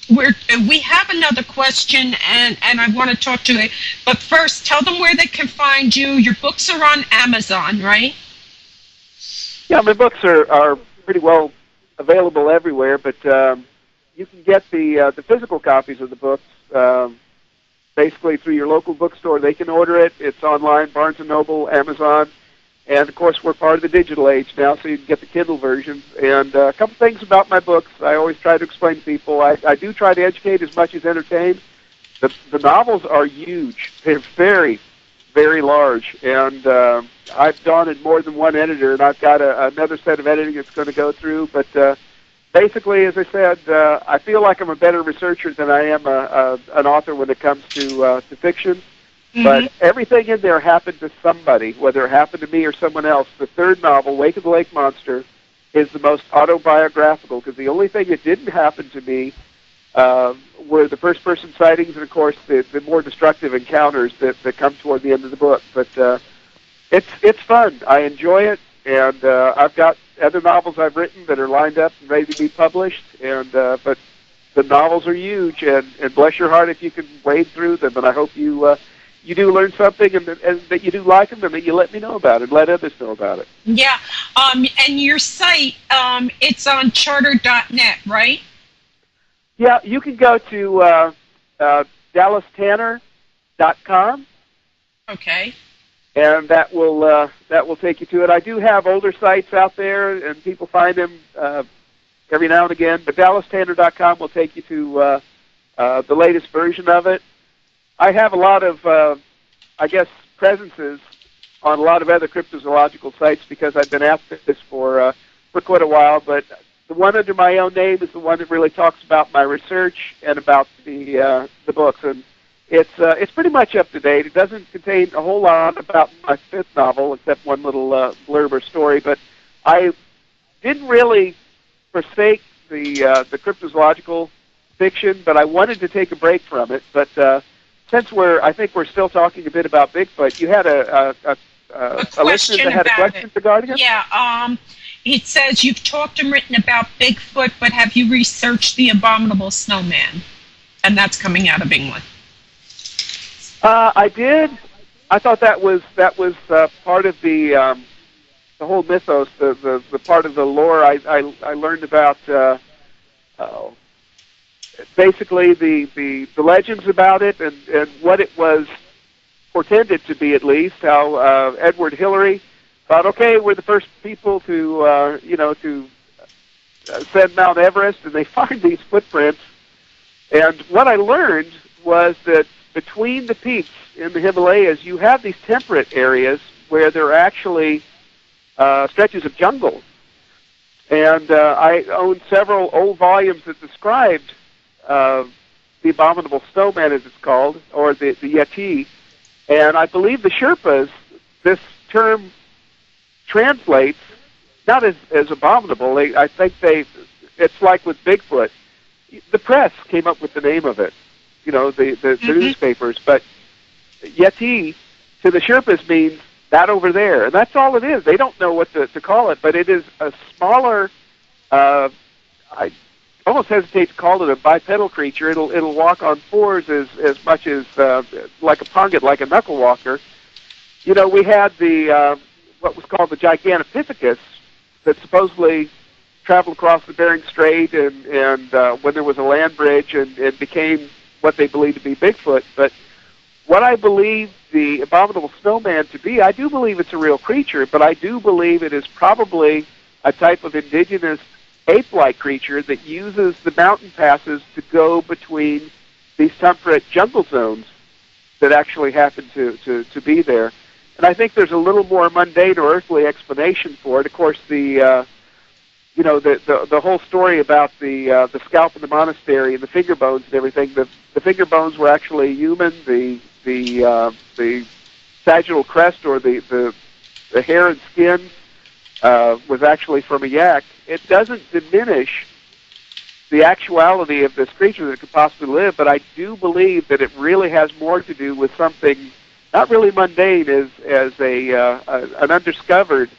We have another question, and I want to talk to it. But first, tell them where they can find you. Your books are on Amazon, right? Yeah, my books are pretty well available everywhere, but you can get the physical copies of the books basically through your local bookstore. They can order it. It's online, Barnes & Noble, Amazon. And, of course, we're part of the digital age now, so you can get the Kindle version. And a couple things about my books I always try to explain to people. I do try to educate as much as entertain. The novels are huge. They're very, very large. And I've done it more than one editor, and I've got another set of editing it's going to go through. But basically, as I said, I feel like I'm a better researcher than I am an author when it comes to fiction. Mm-hmm. But everything in there happened to somebody, whether it happened to me or someone else. The third novel, Wake of the Lake Monster, is the most autobiographical, because the only thing that didn't happen to me were the first-person sightings and, of course, the more destructive encounters that come toward the end of the book. But it's fun. I enjoy it, and I've got other novels I've written that are lined up and ready to be published. And but the novels are huge, and bless your heart if you can wade through them. And I hope you do learn something, and that you do like them, and that you let me know about it, let others know about it. Yeah, and your site, it's on charter.net, right? Yeah, you can go to DallasTanner.com. Okay. And that will take you to it. I do have older sites out there, and people find them every now and again. But DallasTanner.com will take you to the latest version of it. I have a lot of, presences on a lot of other cryptozoological sites because I've been at this for quite a while. But the one under my own name is the one that really talks about my research and about the books, and it's pretty much up to date. It doesn't contain a whole lot about my fifth novel, except one little blurb or story. But I didn't really forsake the cryptozoological fiction, but I wanted to take a break from it. But since I think we're still talking a bit about Bigfoot, you had a listener that had a question regarding it? Yeah, it says you've talked and written about Bigfoot, but have you researched the abominable snowman? And that's coming out of England. I did. I thought that was part of the whole mythos, the part of the lore. I learned about basically the legends about it and what it was portended to be, at least. How Edward Hillary thought, okay, we're the first people to, to ascend Mount Everest, and they find these footprints. And what I learned was that between the peaks in the Himalayas, you have these temperate areas where there are actually stretches of jungle. And I own several old volumes that described the abominable snowman, as it's called, or the Yeti. And I believe the Sherpas, this term translates not as abominable. I think it's like with Bigfoot. The press came up with the name of it, the newspapers. But Yeti to the Sherpas means that over there, and that's all it is. They don't know what to call it, but it is a smaller. I almost hesitate to call it a bipedal creature. It'll walk on fours as much as like a pungent, like a knuckle walker. We had the what was called the Gigantopithecus that supposedly traveled across the Bering Strait and when there was a land bridge and it became what they believed to be Bigfoot. But what I believe the abominable snowman to be, I do believe it's a real creature, but I do believe it is probably a type of indigenous ape-like creature that uses the mountain passes to go between these temperate jungle zones that actually happen to be there. And I think there's a little more mundane or earthly explanation for it. Of course, the whole story about the scalp in the monastery and the finger bones and everything. The finger bones were actually human. The sagittal crest or the hair and skin was actually from a yak. It doesn't diminish the actuality of this creature that could possibly live, but I do believe that it really has more to do with something not really mundane as an undiscovered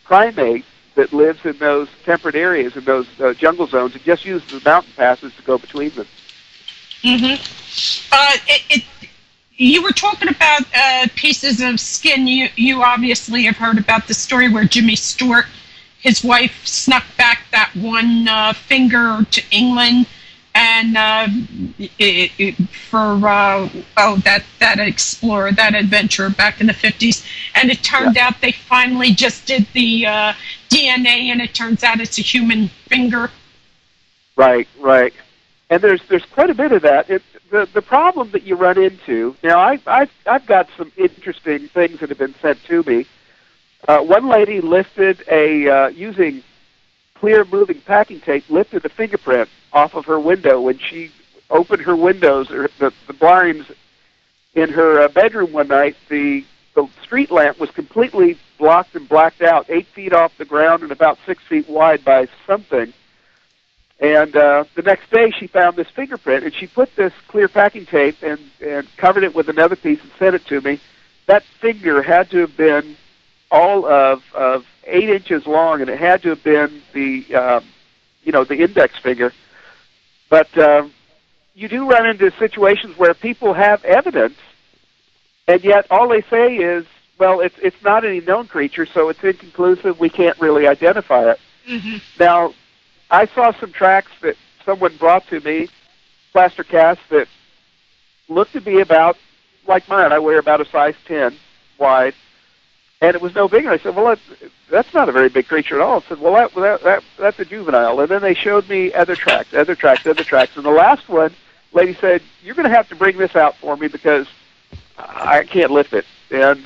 primate that lives in those temperate areas, in those jungle zones, and just uses the mountain passes to go between them. You were talking about pieces of skin. You obviously have heard about the story where Jimmy Stewart, his wife, snuck back that one finger to England, and for that explorer, that adventurer back in the 50s, and it turned out they finally just did the DNA, and it turns out it's a human finger. Right. And there's quite a bit of that. The problem that you run into now, I've got some interesting things that have been sent to me. One lady lifted using clear moving packing tape, lifted a fingerprint off of her window when she opened her windows, or the blinds in her bedroom one night. The street lamp was completely blocked and blacked out, 8 feet off the ground and about 6 feet wide by something. And the next day she found this fingerprint, and she put this clear packing tape and covered it with another piece and sent it to me. That finger had to have been all of 8 inches long, and it had to have been the index finger. But you do run into situations where people have evidence, and yet all they say is, well, it's not any known creature, so it's inconclusive. We can't really identify it. Now, I saw some tracks that someone brought to me, plaster casts, that looked to be about like mine. I wear about a size 10 wide, and it was no bigger. I said, well, that's not a very big creature at all. I said, well, that's a juvenile. And then they showed me other tracks. And the last one, lady said, you're going to have to bring this out for me because I can't lift it. And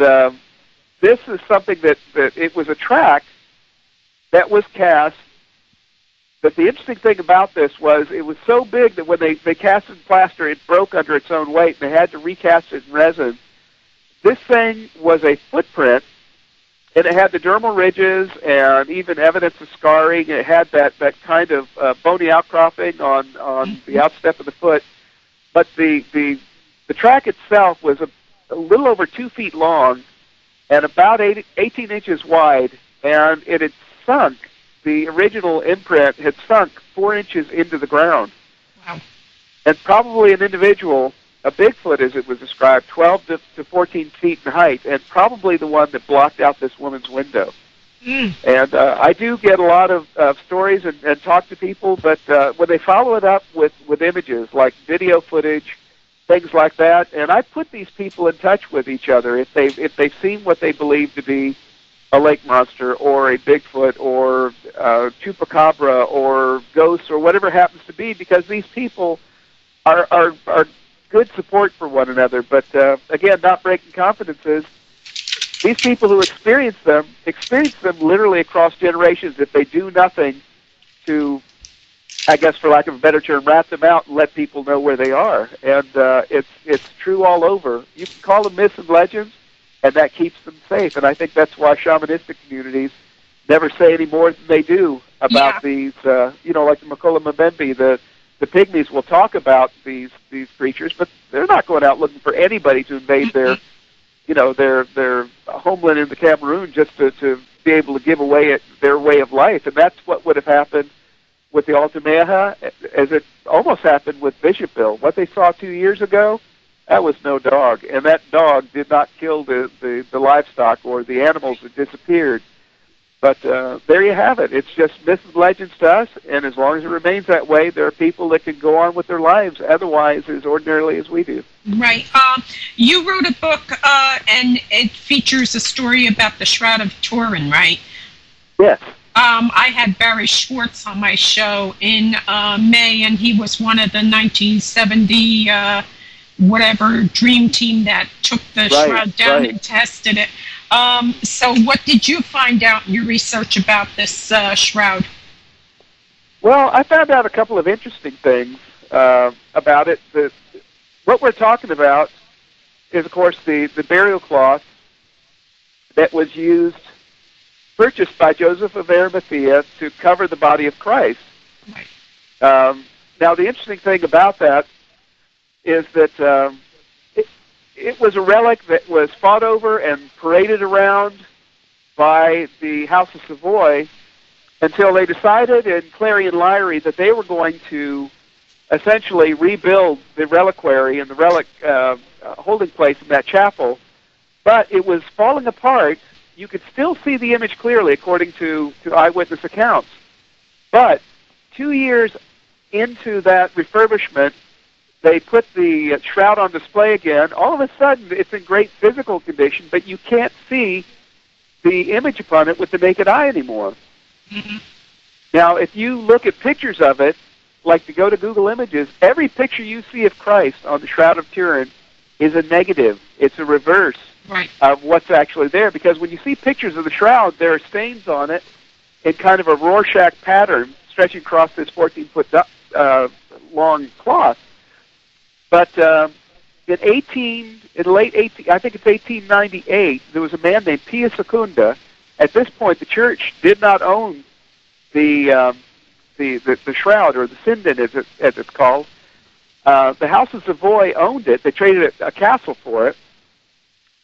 this is something that it was a track that was cast. But the interesting thing about this was it was so big that when they cast it in plaster, it broke under its own weight, and they had to recast it in resin. This thing was a footprint, and it had the dermal ridges and even evidence of scarring. It had that kind of bony outcropping on the outstep of the foot. But the track itself was a little over 2 feet long and about 18 inches wide, and it had sunk. The original imprint had sunk 4 inches into the ground. Wow. And probably an individual, a Bigfoot as it was described, 12 to 14 feet in height, and probably the one that blocked out this woman's window. And I do get a lot of stories and talk to people, but when they follow it up with images like video footage, things like that, and I put these people in touch with each other if they've seen what they believe to be a lake monster or a Bigfoot or chupacabra or ghosts or whatever it happens to be, because these people are good support for one another. But again, not breaking confidences. These people who experience them literally across generations if they do nothing to, I guess for lack of a better term, rat them out and let people know where they are. And it's true all over. You can call them myths and legends, and that keeps them safe. And I think that's why shamanistic communities never say any more than they do about these, like the Makola Mbembe, the pygmies will talk about these creatures, but they're not going out looking for anybody to invade their homeland in the Cameroon just to be able to give away their way of life. And that's what would have happened with the Altameha, as it almost happened with Bishopville. What they saw 2 years ago, that was no dog. And that dog did not kill the livestock or the animals that disappeared. But there you have it. It's just myths and legends to us, and as long as it remains that way, there are people that can go on with their lives otherwise as ordinarily as we do. Right. You wrote a book, and it features a story about the Shroud of Turin, right? Yes. I had Barry Schwartz on my show in May, and he was one of the 1970 whatever dream team that took the shroud down and tested it. So what did you find out in your research about this shroud? Well, I found out a couple of interesting things about it. What we're talking about is, of course, the burial cloth that was purchased by Joseph of Arimathea to cover the body of Christ. Right. Now, the interesting thing about that is that it was a relic that was fought over and paraded around by the House of Savoy until they decided in Clary and Lyry that they were going to essentially rebuild the reliquary and the relic holding place in that chapel. But it was falling apart. You could still see the image clearly, according to eyewitness accounts. But 2 years into that refurbishment, they put the shroud on display again. All of a sudden, it's in great physical condition, but you can't see the image upon it with the naked eye anymore. Mm-hmm. Now, if you look at pictures of it, like to go to Google Images, every picture you see of Christ on the Shroud of Turin is a negative. It's a reverse of what's actually there. Because when you see pictures of the shroud, there are stains on it in kind of a Rorschach pattern stretching across this 14-foot long cloth. But in late 1898, there was a man named Pia Secunda. At this point, the church did not own the shroud, or the sinden, as it's called. The House of Savoy owned it. They traded a castle for it.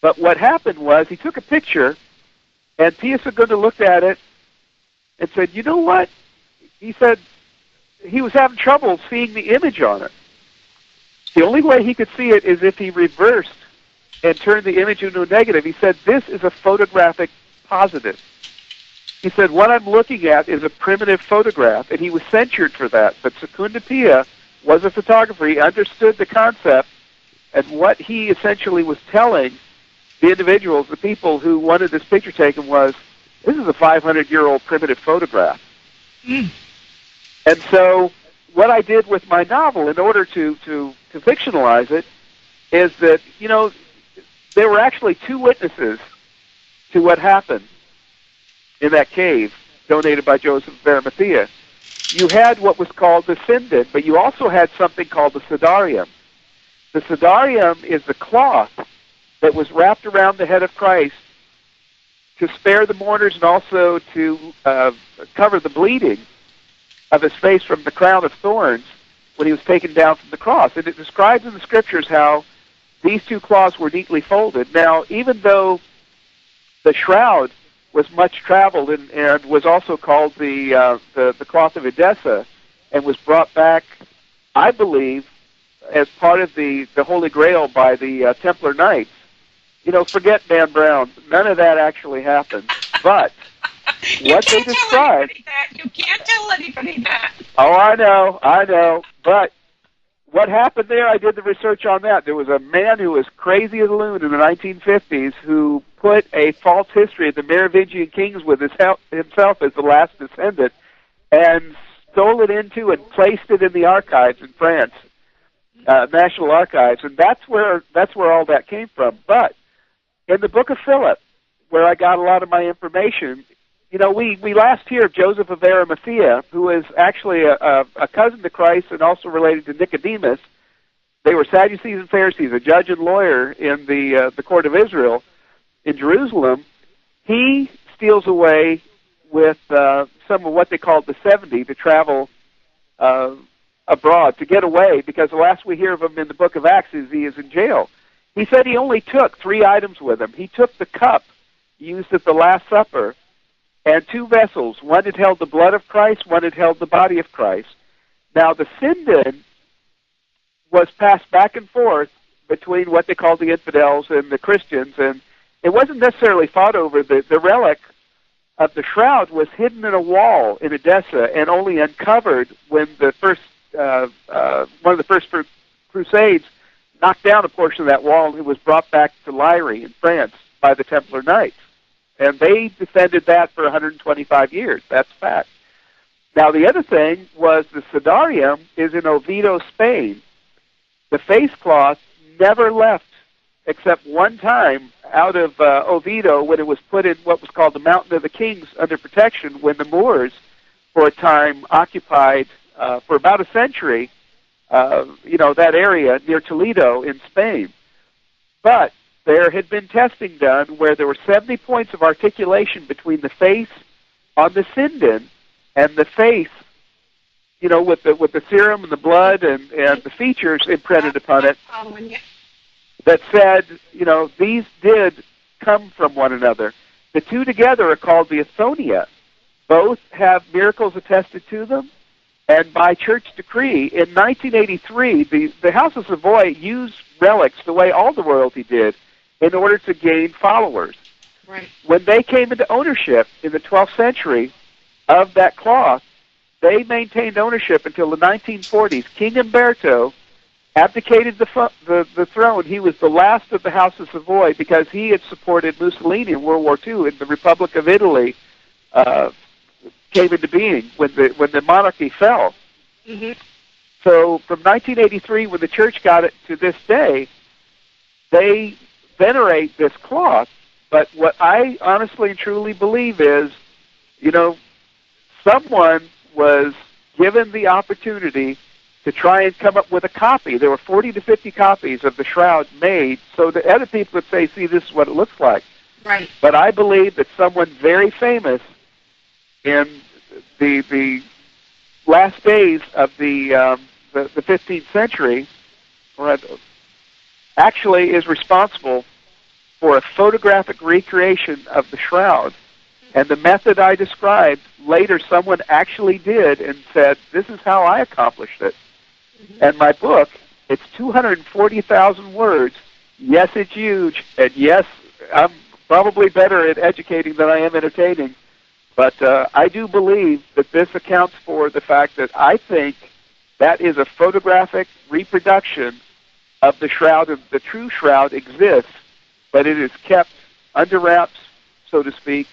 But what happened was he took a picture, and Pia Secunda looked at it and said, "You know what?" He said he was having trouble seeing the image on it. The only way he could see it is if he reversed and turned the image into a negative. He said, "This is a photographic positive." He said, "What I'm looking at is a primitive photograph," and he was censured for that. But Secunda Pia was a photographer. He understood the concept, and what he essentially was telling the individuals, the people who wanted this picture taken, was, this is a 500-year-old primitive photograph. Mm. And so what I did with my novel in order to fictionalize it is that, there were actually two witnesses to what happened in that cave donated by Joseph of Arimathea. You had what was called the sinden, but you also had something called the sedarium. The sedarium is the cloth that was wrapped around the head of Christ to spare the mourners and also to cover the bleeding of his face from the crown of thorns when he was taken down from the cross. And it describes in the scriptures how these two cloths were neatly folded. Now, even though the shroud was much traveled and was also called the cloth of Edessa and was brought back, I believe, as part of the Holy Grail by the Templar Knights. Forget Dan Brown. None of that actually happened. But what they described... You can't tell anybody that. Oh, I know. But what happened there, I did the research on that. There was a man who was crazy as a loon in the 1950s who put a false history of the Merovingian kings with himself as the last descendant and stole it into and placed it in the archives in France, National Archives, and that's where all that came from. But in the Book of Philip, where I got a lot of my information, you know, we last hear of Joseph of Arimathea, who is actually a cousin to Christ and also related to Nicodemus. They were Sadducees and Pharisees, a judge and lawyer in the court of Israel in Jerusalem. He steals away with some of what they called the 70 to travel abroad, to get away, because the last we hear of him in the book of Acts is he is in jail. He said he only took 3 items with him. He took the cup used at the Last Supper and 2 vessels. One had held the blood of Christ, one had held the body of Christ. Now, the Sinden was passed back and forth between what they called the infidels and the Christians, and it wasn't necessarily fought over. The relic of the shroud was hidden in a wall in Edessa and only uncovered when the first one of the first Crusades knocked down a portion of that wall, and it was brought back to Lair in France by the Templar Knights. And they defended that for 125 years. That's fact. Now, the other thing was the Sudarium is in Oviedo, Spain. The face cloth never left except one time out of Oviedo when it was put in what was called the Mountain of the Kings under protection when the Moors, for a time, occupied for about a century, that area near Toledo in Spain. But there had been testing done where there were 70 points of articulation between the face on the Sinden and the face, with the serum and the blood and the features imprinted upon it, that said, these did come from one another. The two together are called the Athonia. Both have miracles attested to them, and by church decree, in 1983, the House of Savoy used relics the way all the royalty did in order to gain followers. Right. When they came into ownership in the 12th century of that cloth, they maintained ownership until the 1940s. King Umberto abdicated the throne. He was the last of the House of Savoy because he had supported Mussolini in World War II, and the Republic of Italy came into being when the monarchy fell. Mm-hmm. So from 1983, when the church got it, to this day, they venerate this cloth. But what I honestly and truly believe is, someone was given the opportunity to try and come up with a copy. There were 40 to 50 copies of the shroud made so that other people would say, see, this is what it looks like. Right. But I believe that someone very famous in the last days of the 15th century actually is responsible for a photographic recreation of the shroud. And the method I described, later someone actually did and said, this is how I accomplished it. Mm-hmm. And my book, it's 240,000 words. Yes, it's huge. And yes, I'm probably better at educating than I am entertaining. But I do believe that this accounts for the fact that I think that is a photographic reproduction of the shroud. The true shroud exists, but it is kept under wraps, so to speak,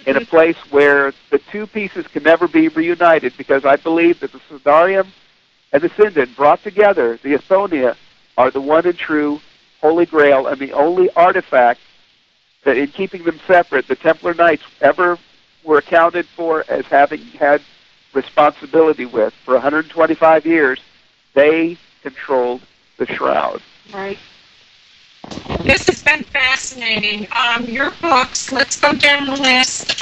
in a place where the two pieces can never be reunited, because I believe that the Sudarium and the Sinden brought together, the Athonia, are the one and true Holy Grail and the only artifact that, in keeping them separate, the Templar Knights ever were accounted for as having had responsibility with. For 125 years, they controlled the shroud. Right. This has been fascinating. Your books, let's go down the list.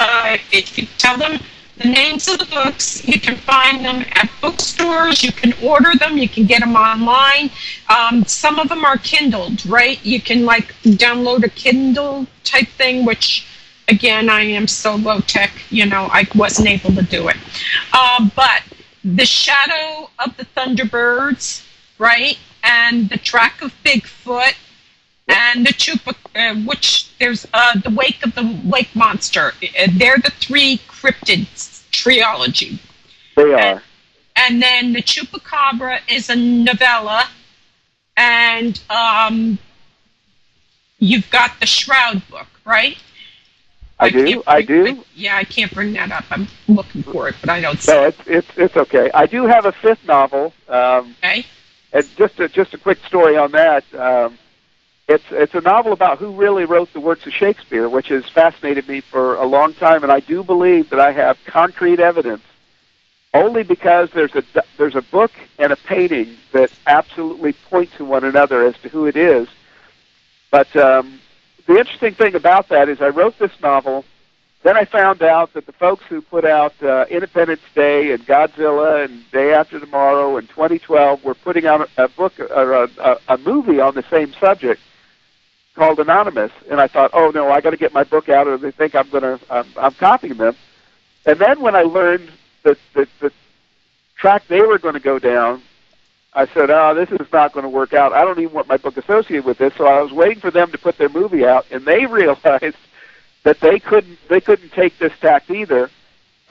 If you tell them the names of the books, you can find them at bookstores, you can order them, you can get them online. Some of them are Kindled, right? You can download a Kindle type thing, which, again, I am so low tech, I wasn't able to do it. But The Shadow of the Thunderbirds, right? And The Track of Bigfoot, and which there's The Wake of the Lake Monster. They're the 3 cryptids trilogy. They are. And then the Chupacabra is a novella. And you've got the Shroud book, right? I do. Yeah, I can't bring that up. I'm looking for it, but I don't see it. No, it's okay. I do have a fifth novel. Okay. And just a quick story on that. It's a novel about who really wrote the works of Shakespeare, which has fascinated me for a long time, and I do believe that I have concrete evidence, only because there's a book and a painting that absolutely point to one another as to who it is. But the interesting thing about that is I wrote this novel, then I found out that the folks who put out Independence Day and Godzilla and Day After Tomorrow and 2012 were putting out a book or a movie on the same subject called Anonymous, and I thought, oh no, I got to get my book out, or they think I'm copying them. And then when I learned that the track they were going to go down, I said, oh, this is not going to work out. I don't even want my book associated with this. So I was waiting for them to put their movie out, and they realized that they couldn't take this tact either.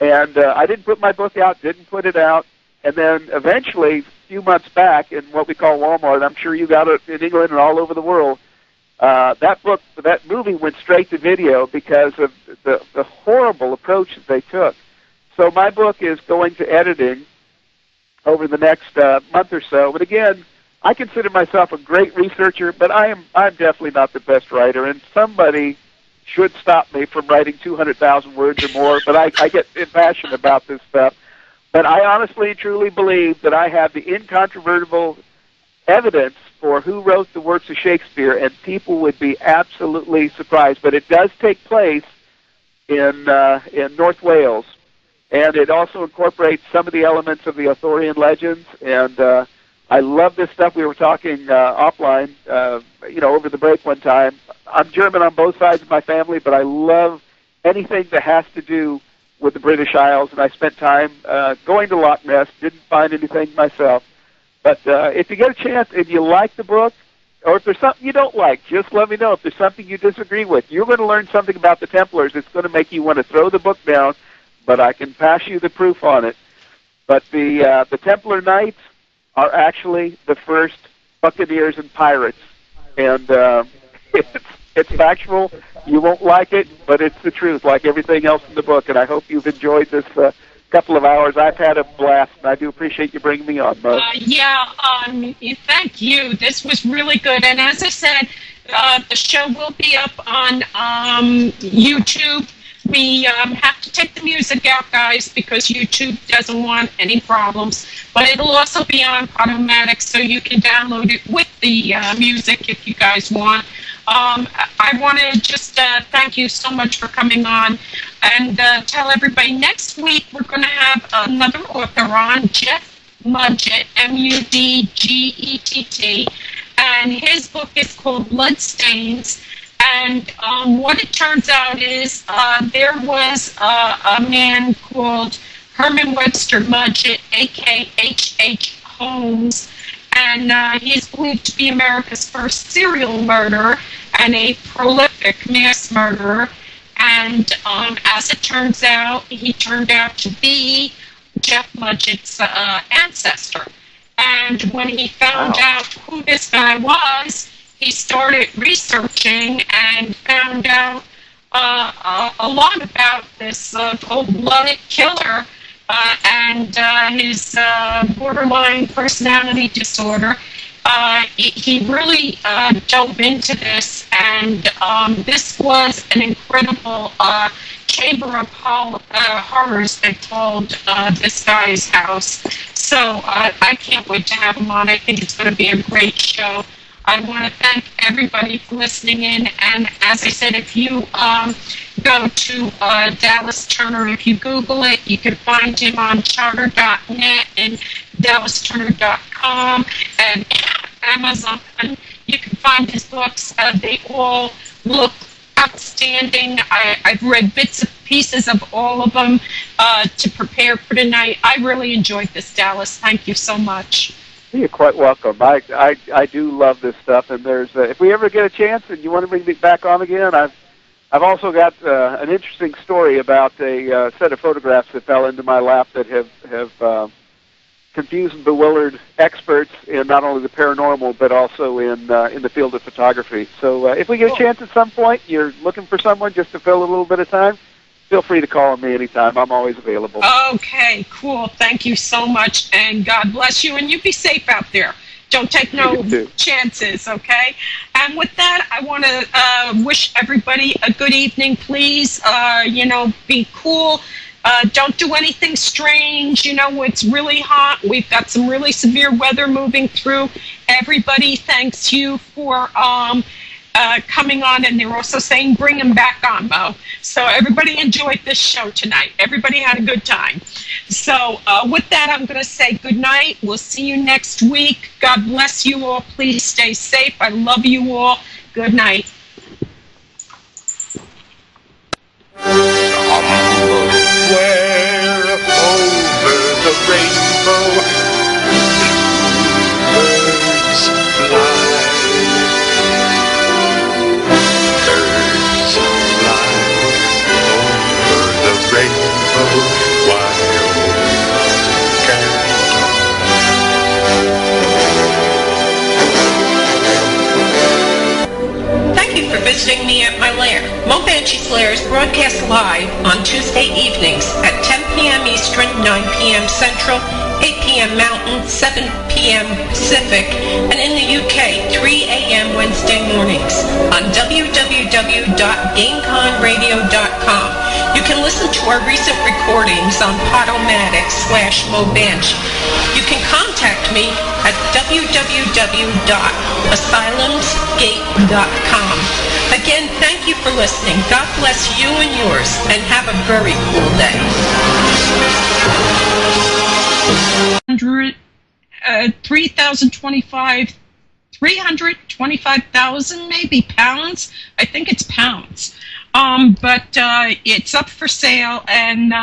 And I didn't put my book out, didn't put it out, and then eventually, a few months back, in what we call Walmart, I'm sure you got it in England and all over the world, that movie went straight to video because of the horrible approach that they took. So my book is going to editing over the next month or so. But again, I consider myself a great researcher, but I'm definitely not the best writer, and somebody should stop me from writing 200,000 words or more. But I get impassioned about this stuff. But I honestly and truly believe that I have the incontrovertible evidence for who wrote the works of Shakespeare, and people would be absolutely surprised. But it does take place in North Wales, and it also incorporates some of the elements of the Arthurian legends. And I love this stuff. We were talking offline, over the break one time. I'm German on both sides of my family, but I love anything that has to do with the British Isles, and I spent time going to Loch Ness, didn't find anything myself. But if you get a chance, if you like the book, or if there's something you don't like, just let me know. If there's something you disagree with, you're going to learn something about the Templars. It's going to make you want to throw the book down, but I can pass you the proof on it. But the Templar Knights are actually the first buccaneers and pirates, and it's factual. You won't like it, but it's the truth, like everything else in the book. And I hope you've enjoyed this couple of hours. I've had a blast, and I do appreciate you bringing me on, Mo. Thank you. This was really good. And as I said, the show will be up on YouTube. We have to take the music out, guys, because YouTube doesn't want any problems. But it'll also be on Podomatic, so you can download it with the music if you guys want. I want to just thank you so much for coming on, and tell everybody next week we're going to have another author on, Jeff Mudgett, Mudgett, and his book is called Bloodstains. And what it turns out is there was a man called Herman Webster Mudgett, a.k.a. H.H. Holmes, and he's believed to be America's first serial murderer and a prolific mass murderer. And as it turns out, he turned out to be Jeff Mudgett's ancestor. And when he found out who this guy was, he started researching and found out a lot about this cold-blooded killer and his borderline personality disorder. He really dove into this, and this was an incredible chamber of horrors, they called this guy's house. So I can't wait to have him on. I think it's going to be a great show. I want to thank everybody for listening in, and as I said, if you go to Dallas Turner, if you Google it, you can find him on charter.net and dallasturner.com and Amazon. You can find his books. They all look outstanding. I've read bits and pieces of all of them to prepare for tonight. I really enjoyed this, Dallas. Thank you so much. You're quite welcome. I do love this stuff, and there's if we ever get a chance and you want to bring me back on again, I've also got an interesting story about a set of photographs that fell into my lap that have confused and bewildered experts in not only the paranormal but also in the field of photography. So if we get a chance at some point, you're looking for someone just to fill a little bit of time, feel free to call on me anytime. I'm always available. Okay, cool. Thank you so much, and God bless you, and you be safe out there. Don't take no chances, okay? And with that, I want to wish everybody a good evening. Please, be cool. Don't do anything strange. It's really hot. We've got some really severe weather moving through. Everybody thanks you for coming on, and they're also saying bring them back on, Mo. So everybody enjoyed this show tonight. Everybody had a good time. So with that, I'm going to say good night. We'll see you next week. God bless you all. Please stay safe. I love you all. Good night. Somewhere over the rainbow, birds fly. Birds fly over the rainbow. Why, oh, can't Thank you for visiting me at my lair. Moebanshees Lair is broadcast live on Tuesday evenings at 10 p.m. Eastern, 9 p.m. Central, 8 p.m. Mountain, 7 p.m. Pacific, and in the UK, 3 a.m. Wednesday mornings on www.gameconradio.com. You can listen to our recent recordings on Podomatic/Moebanshee. You can contact me at www.asylumsgate.com. Again, thank you for listening. God bless you and yours, and have a very cool day. 325,000 maybe pounds. I think it's pounds. But it's up for sale, and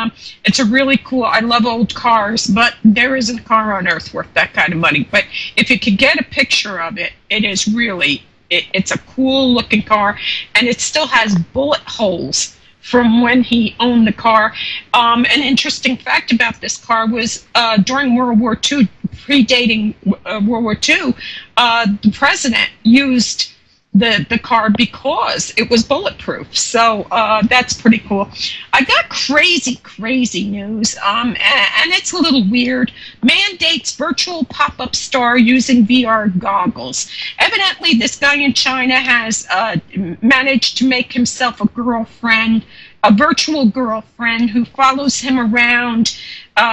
it's a really cool, I love old cars, but there isn't a car on earth worth that kind of money. But if you could get a picture of it, it is really, it's a cool looking car, and it still has bullet holes from when he owned the car. An interesting fact about this car was during World War II, predating World War II, the president used the car because it was bulletproof. So that's pretty cool. I got crazy news, and it's a little weird. Mandates virtual pop-up store using VR goggles. Evidently, this guy in China has managed to make himself a girlfriend, a virtual girlfriend who follows him around.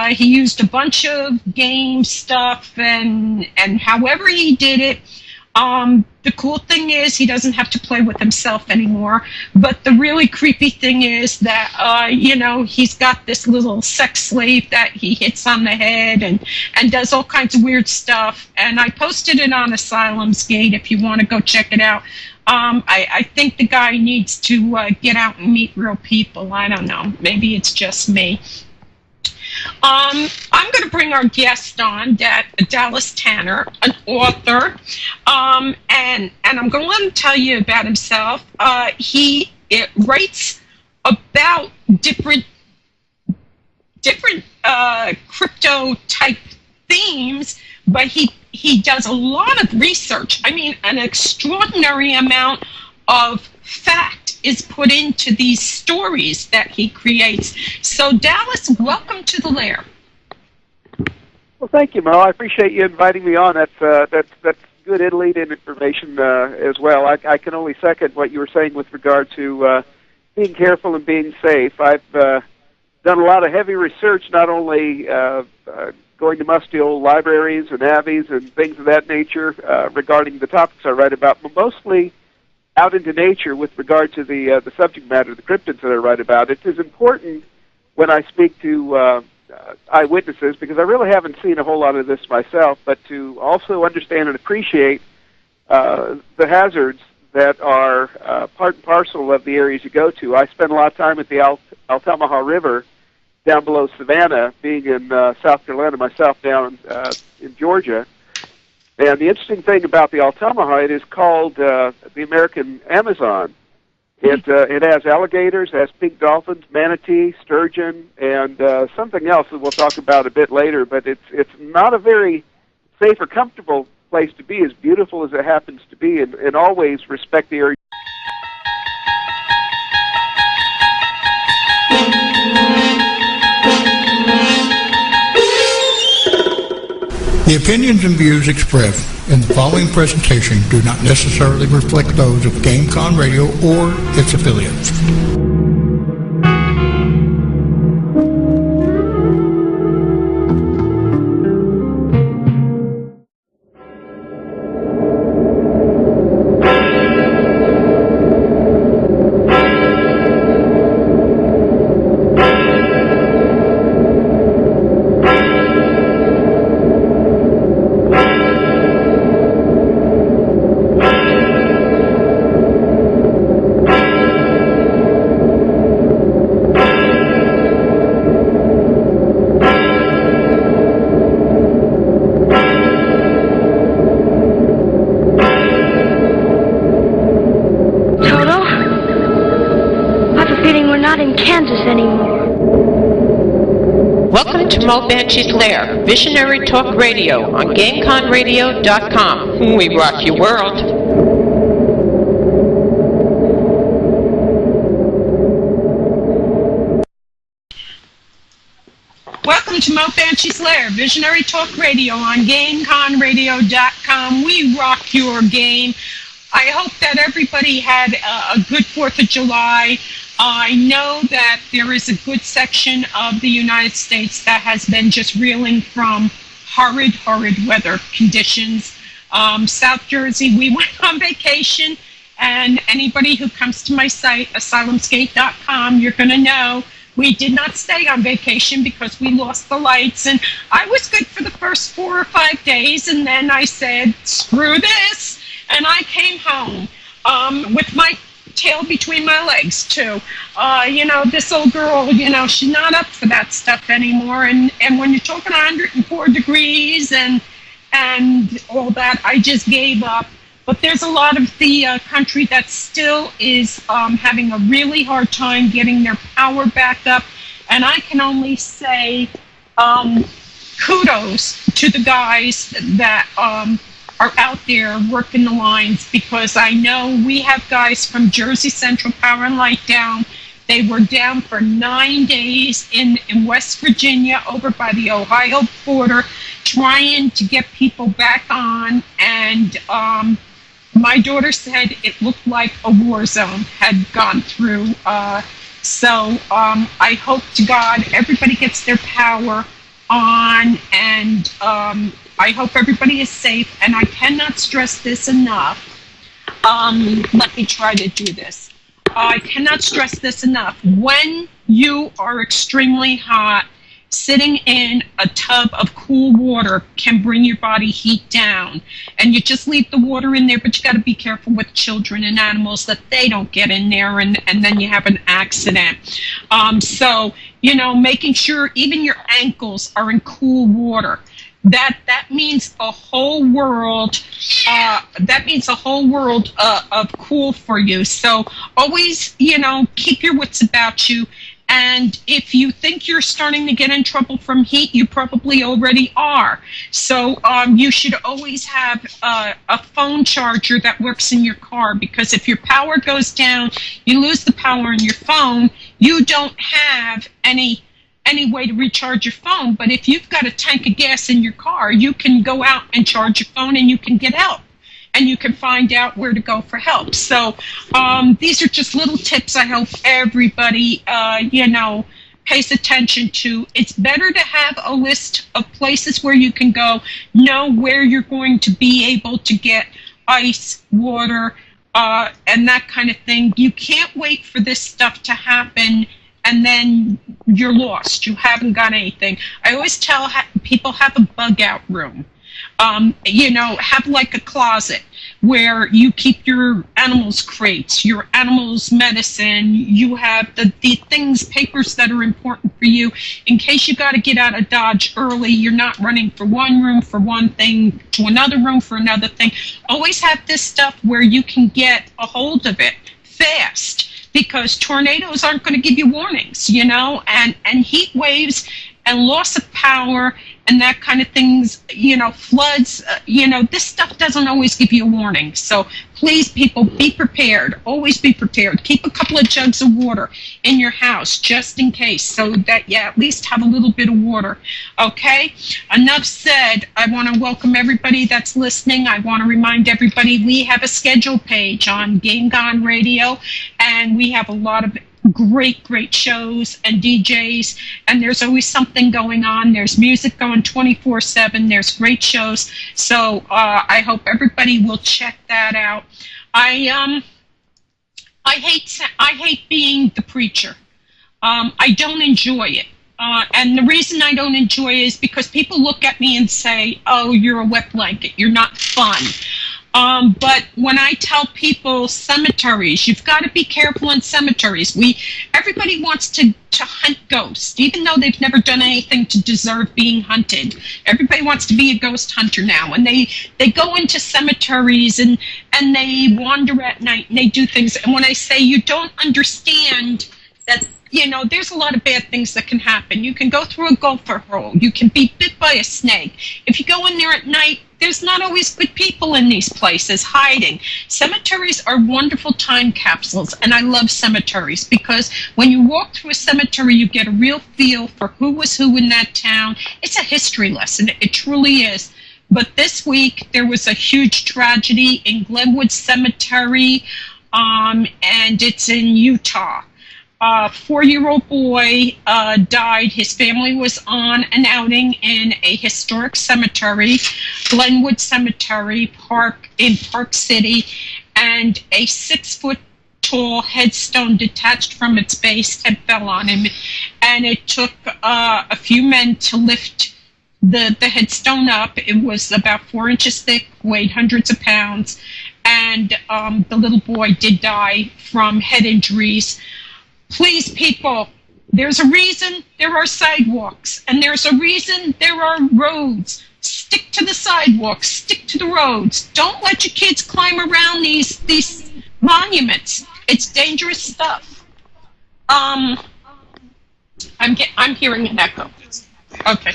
He used a bunch of game stuff, and however he did it, the cool thing is he doesn't have to play with himself anymore. But the really creepy thing is that, he's got this little sex slave that he hits on the head and does all kinds of weird stuff. And I posted it on Asylum's Gate if you want to go check it out. I think the guy needs to get out and meet real people. I don't know. Maybe it's just me. I'm going to bring our guest on, Dallas Tanner, an author, and I'm going to let him tell you about himself. He writes about different crypto type themes, but he does a lot of research. I mean, an extraordinary amount of fact is put into these stories that he creates. So, Dallas, welcome to the Lair. Well, thank you, Mo. I appreciate you inviting me on. That's good lead-in information as well. I can only second what you were saying with regard to being careful and being safe. I've done a lot of heavy research, not only going to musty old libraries and abbeys and things of that nature regarding the topics I write about, but mostly out into nature with regard to the subject matter, the cryptids that I write about. It is important when I speak to eyewitnesses, because I really haven't seen a whole lot of this myself, but to also understand and appreciate the hazards that are part and parcel of the areas you go to. I spend a lot of time at the Altamaha River down below Savannah, being in South Carolina, myself down in Georgia. And the interesting thing about the Altamaha, it is called the American Amazon. It has alligators, has pink dolphins, manatee, sturgeon, and something else that we'll talk about a bit later. But it's not a very safe or comfortable place to be, as beautiful as it happens to be, and always respect the area. The opinions and views expressed in the following presentation do not necessarily reflect those of GameCon Radio or its affiliates. Moebanshees Lair, Visionary Talk Radio on GameConRadio.com. We rock your world. Welcome to Moebanshees Lair, Visionary Talk Radio on GameConRadio.com. We rock your game. I hope that everybody had a good 4th of July. I know that there is a good section of the United States that has been just reeling from horrid, horrid weather conditions. South Jersey, we went on vacation, and anybody who comes to my site, asylumskate.com, you're going to know we did not stay on vacation because we lost the lights, and I was good for the first 4 or 5 days, and then I said, screw this, and I came home with my tail between my legs too. This old girl, she's not up for that stuff anymore. And when you're talking 104 degrees and all that, I just gave up. But there's a lot of the country that still is having a really hard time getting their power back up. And I can only say kudos to the guys that are out there working the lines, because I know we have guys from Jersey Central Power and Light down. They were down for 9 days in West Virginia over by the Ohio border trying to get people back on, and my daughter said it looked like a war zone had gone through. So I hope to God everybody gets their power on, and I hope everybody is safe, and I cannot stress this enough. Let me try to do this. I cannot stress this enough. When you are extremely hot, sitting in a tub of cool water can bring your body heat down. And you just leave the water in there, but you got to be careful with children and animals that they don't get in there, and then you have an accident. So, making sure even your ankles are in cool water. That means a whole world. That means a whole world of cool for you. So always, keep your wits about you. And if you think you're starting to get in trouble from heat, you probably already are. So you should always have a phone charger that works in your car, because if your power goes down, you lose the power in your phone. You don't have any way to recharge your phone. But if you've got a tank of gas in your car, you can go out and charge your phone, and you can get help, and you can find out where to go for help. So these are just little tips I hope everybody pays attention to. It's better to have a list of places where you can go, know where you're going to be able to get ice, water, and that kind of thing. You can't wait for this stuff to happen and then you're lost. You haven't got anything. I always tell people, have a bug out room. Have like a closet where you keep your animals' crates, your animals' medicine. You have the things, papers that are important for you in case you got to get out of Dodge early. You're not running from one room for one thing to another room for another thing. Always have this stuff where you can get a hold of it fast. because tornadoes aren't going to give you warnings, and heat waves and loss of power and that kind of things, floods, this stuff doesn't always give you a warning. So please, people, be prepared. Always be prepared. Keep a couple of jugs of water in your house just in case, so that you at least have a little bit of water. Okay? Enough said. I want to welcome everybody that's listening. I want to remind everybody we have a schedule page on Game Gone Radio, and we have a lot of great shows and DJs, and there's always something going on. There's music going 24/7. There's great shows. So I hope everybody will check that out. I hate being the preacher. I don't enjoy it. And the reason I don't enjoy it is because people look at me and say, "Oh, you're a wet blanket. You're not fun." But when I tell people cemeteries, you've got to be careful in cemeteries. Everybody wants to hunt ghosts, even though they've never done anything to deserve being hunted. Everybody wants to be a ghost hunter now, and they go into cemeteries and they wander at night and they do things. And when I say you don't understand that, there's a lot of bad things that can happen. You can go through a gopher hole. You can be bit by a snake. If you go in there at night, there's not always good people in these places hiding. Cemeteries are wonderful time capsules, and I love cemeteries because when you walk through a cemetery, you get a real feel for who was who in that town. It's a history lesson. It truly is. But this week, there was a huge tragedy in Glenwood Cemetery, and it's in Utah. A 4-year-old boy died. His family was on an outing in a historic cemetery, Glenwood Cemetery in Park City, and a 6-foot-tall headstone detached from its base and fell on him. And it took a few men to lift the headstone up. It was about 4 inches thick, weighed hundreds of pounds, and the little boy did die from head injuries. Please, people, there's a reason there are sidewalks, and there's a reason there are roads. Stick to the sidewalks, stick to the roads. Don't let your kids climb around these monuments. It's dangerous stuff. I'm hearing an echo. Okay.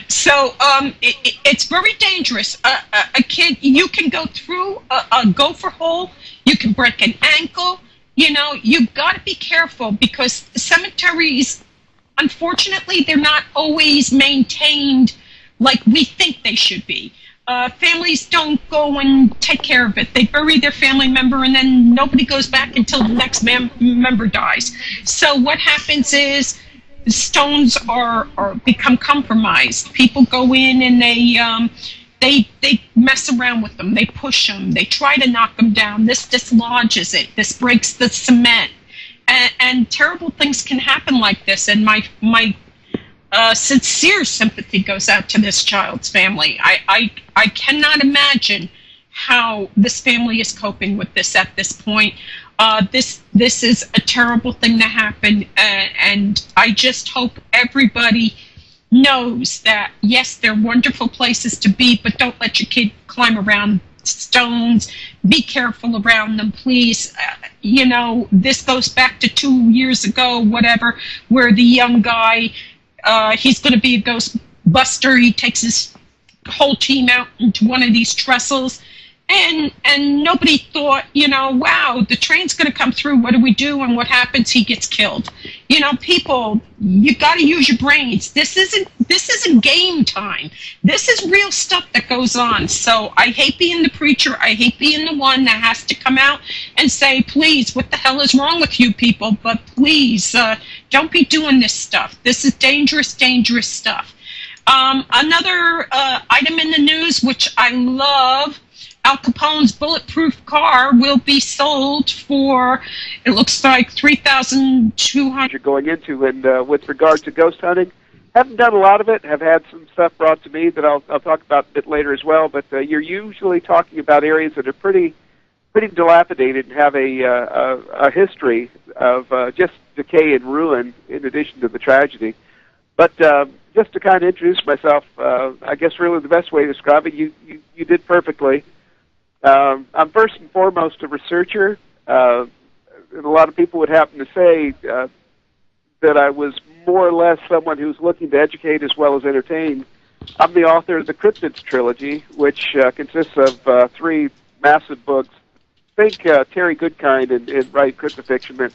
So it's very dangerous. A kid, you can go through a gopher hole, you can break an ankle. You've got to be careful because cemeteries, unfortunately, they're not always maintained like we think they should be. Families don't go and take care of it. They bury their family member and then nobody goes back until the next member dies. So what happens is the stones become compromised. People go in and they mess around with them. They push them. They try to knock them down. This dislodges it. This breaks the cement. And terrible things can happen like this. And my sincere sympathy goes out to this child's family. I cannot imagine how this family is coping with this at this point. This is a terrible thing to happen. And I just hope everybody knows that, yes, they're wonderful places to be, but don't let your kid climb around stones. Be careful around them, please. This goes back to 2 years ago, whatever, where the young guy, he's going to be a ghost buster. He takes his whole team out into one of these trestles, and nobody thought, wow, the train's going to come through. What do we do? And what happens? He gets killed. People, you got to use your brains. This isn't game time. This is real stuff that goes on. So I hate being the preacher. I hate being the one that has to come out and say, please, what the hell is wrong with you people? But please, don't be doing this stuff. This is dangerous, dangerous stuff. Another item in the news, which I love, Al Capone's bulletproof car will be sold for, it looks like, $3,200. Going into, and with regard to ghost hunting, haven't done a lot of it. Have had some stuff brought to me that I'll talk about a bit later as well. But you're usually talking about areas that are pretty dilapidated and have a history of just decay and ruin in addition to the tragedy. But just to kind of introduce myself, I guess really the best way to describe it, you did perfectly. I'm first and foremost a researcher. and a lot of people would happen to say that I was more or less someone who's looking to educate as well as entertain. I'm the author of the Cryptids trilogy, which consists of 3 massive books. Think Terry Goodkind and write cryptofiction.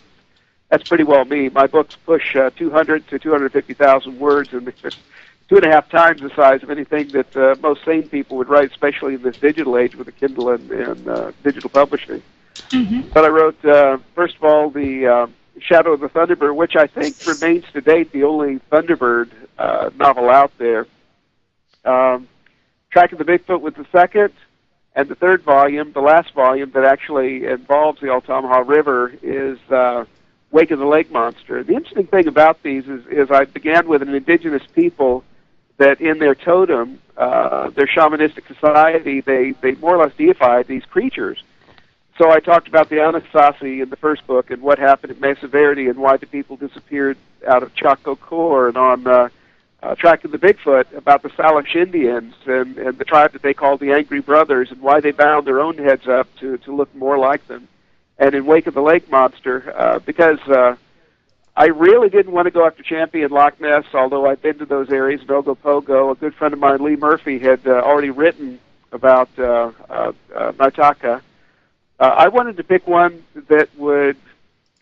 That's pretty well me. My books push 200 to 250,000 words, and 2.5 times the size of anything that most sane people would write, especially in this digital age with the Kindle and digital publishing. Mm-hmm. But I wrote, first of all, the Shadow of the Thunderbird, which I think remains to date the only Thunderbird novel out there. Tracking the Bigfoot was the second, and the third volume, the last volume that actually involves the Altamaha River, is Wake of the Lake Monster. The interesting thing about these is I began with an indigenous people that in their totem, their shamanistic society, they more or less deified these creatures. So I talked about the Anasazi in the first book and what happened at Mesa Verde and why the people disappeared out of Chaco Core, and on Tracking the Bigfoot about the Salish Indians and the tribe that they called the Angry Brothers and why they bound their own heads up to look more like them. And in Wake of the Lake Monster, because I really didn't want to go after Champion Loch Ness, although I've been to those areas, Ogopogo. A good friend of mine, Lee Murphy, had already written about Nautaka. I wanted to pick one that would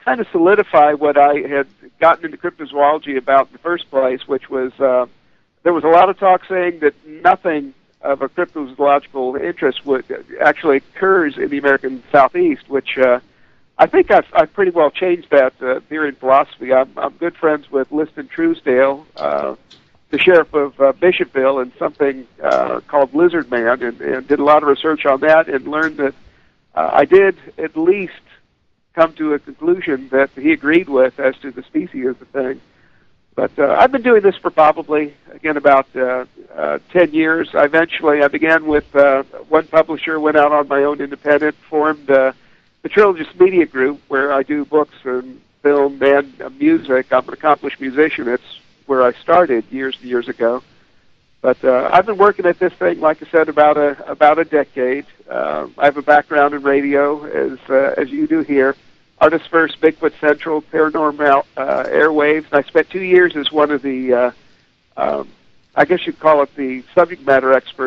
kind of solidify what I had gotten into cryptozoology about in the first place, which was there was a lot of talk saying that nothing of a cryptozoological interest would actually occurs in the American Southeast, which I think I've pretty well changed that theory and philosophy. I'm good friends with Liston Truesdale, the sheriff of Bishopville, and something called Lizard Man, and did a lot of research on that and learned that I did at least come to a conclusion that he agreed with as to the species of the thing. But I've been doing this for probably, again, about 10 years. I began with one publisher, went out on my own independent, formed the Trilogist Media Group, where I do books and film and music. I'm an accomplished musician. That's where I started years and years ago. But I've been working at this thing, like I said, about a decade. I have a background in radio, as you do here. Artist First, Bigfoot Central, Paranormal Airwaves. And I spent 2 years as one of the, I guess you'd call it the subject matter expert